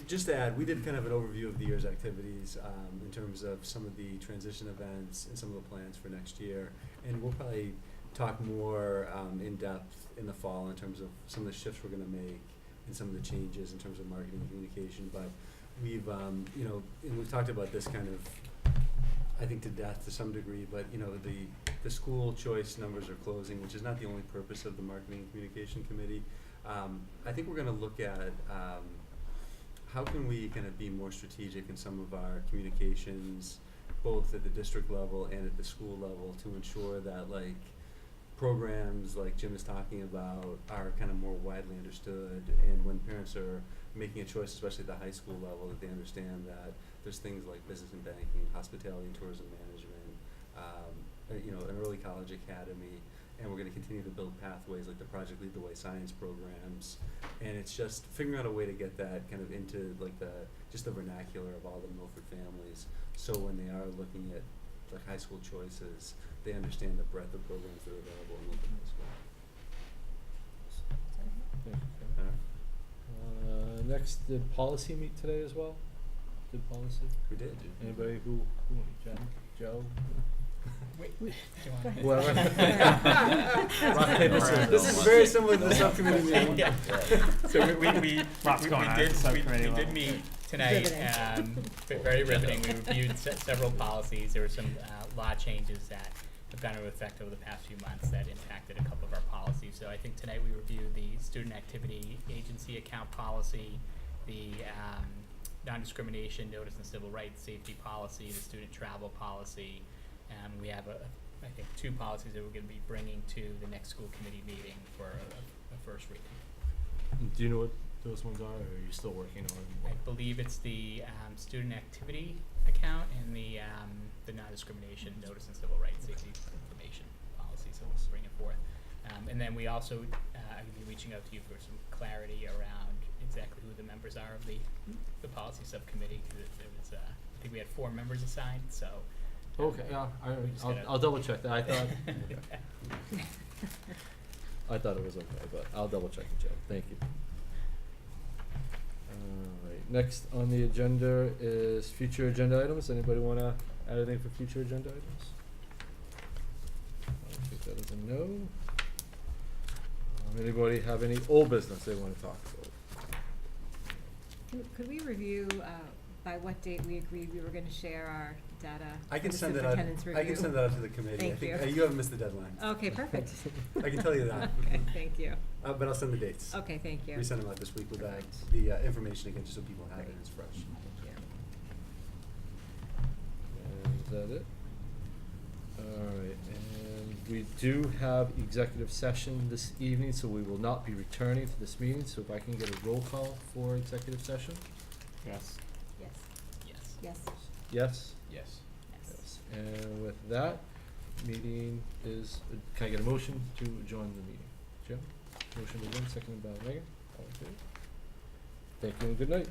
Just to add, we did kind of an overview of the year's activities in terms of some of the transition events and some of the plans for next year. And we'll probably talk more in depth in the fall in terms of some of the shifts we're going to make in some of the changes in terms of marketing and communication. But we've, you know, and we've talked about this kind of, I think, to death to some degree, but, you know, the school choice numbers are closing, which is not the only purpose of the Marketing and Communication Committee. I think we're gonna look at, how can we kind of be more strategic in some of our communications, both at the district level and at the school level, to ensure that, like, programs like Jim is talking about are kind of more widely understood, and when parents are making a choice, especially at the high school level, that they understand that there's things like business and banking, hospitality and tourism management, you know, an early college academy, and we're going to continue to build pathways like the Project Lead the Way science programs, and it's just figuring out a way to get that kind of into like the vernacular of all the Milford families, so when they are looking at like high school choices, they understand the breadth of programs that are available in Milford High School. Thank you, Kevin. Next, did policy meet today as well? Did policy? We did. Anybody who Jen, Joe? Wait, do you want- Whoever. Rock, paper, scissors. This is very similar to the subcommittee meeting. Yeah. So we Lots going on at the subcommittee we did level. meet tonight, very riveting. We reviewed several policies. There were some law changes that have gone into effect over the past few months that impacted a couple of our policies. So I think tonight we reviewed the student activity agency account policy, the non-discrimination notice and civil rights safety policy, the student travel policy. We have, I think, 2 policies that we're going to be bringing to the next school committee meeting for a first reading. Do you know what those ones are, or are you still working on? I believe it's the student activity account and the non-discrimination notice and civil rights safety information policy, so we'll bring it forth. And then we also, I'm going to be reaching out to you for some clarity around exactly who the members are of the policy subcommittee, because there was, I think we had 4 members assigned, so. Okay, yeah, just I'll double check that. I thought I thought it was okay, but I'll double check and check. Thank you. Alright, next on the agenda is future agenda items. Anybody wanna add anything for future agenda items? I'll take that as a no. Anybody have any old business they wanna talk about? Could we review, by what date we agreed we were gonna share our data? I can for the send it out. superintendent's I can review? send that out to the committee. Thank I think you. you haven't missed the deadline. Okay, perfect. I can tell you that. Okay, thank you. But I'll send the dates. Okay, thank you. We send them out this week with the information again, just so people have it and it's fresh. Thank you. And is that it? Alright, and we do have executive session this evening, so we will not be returning to this meeting, so if I can get a roll call for executive session? Yes. Yes. Yes. Yes. Yes? Yes. Yes. And with that, meeting is, can I get a motion to adjourn the meeting? Jim? Motion to adjourn, seconded by Megan. All in favor? Thank you and good night.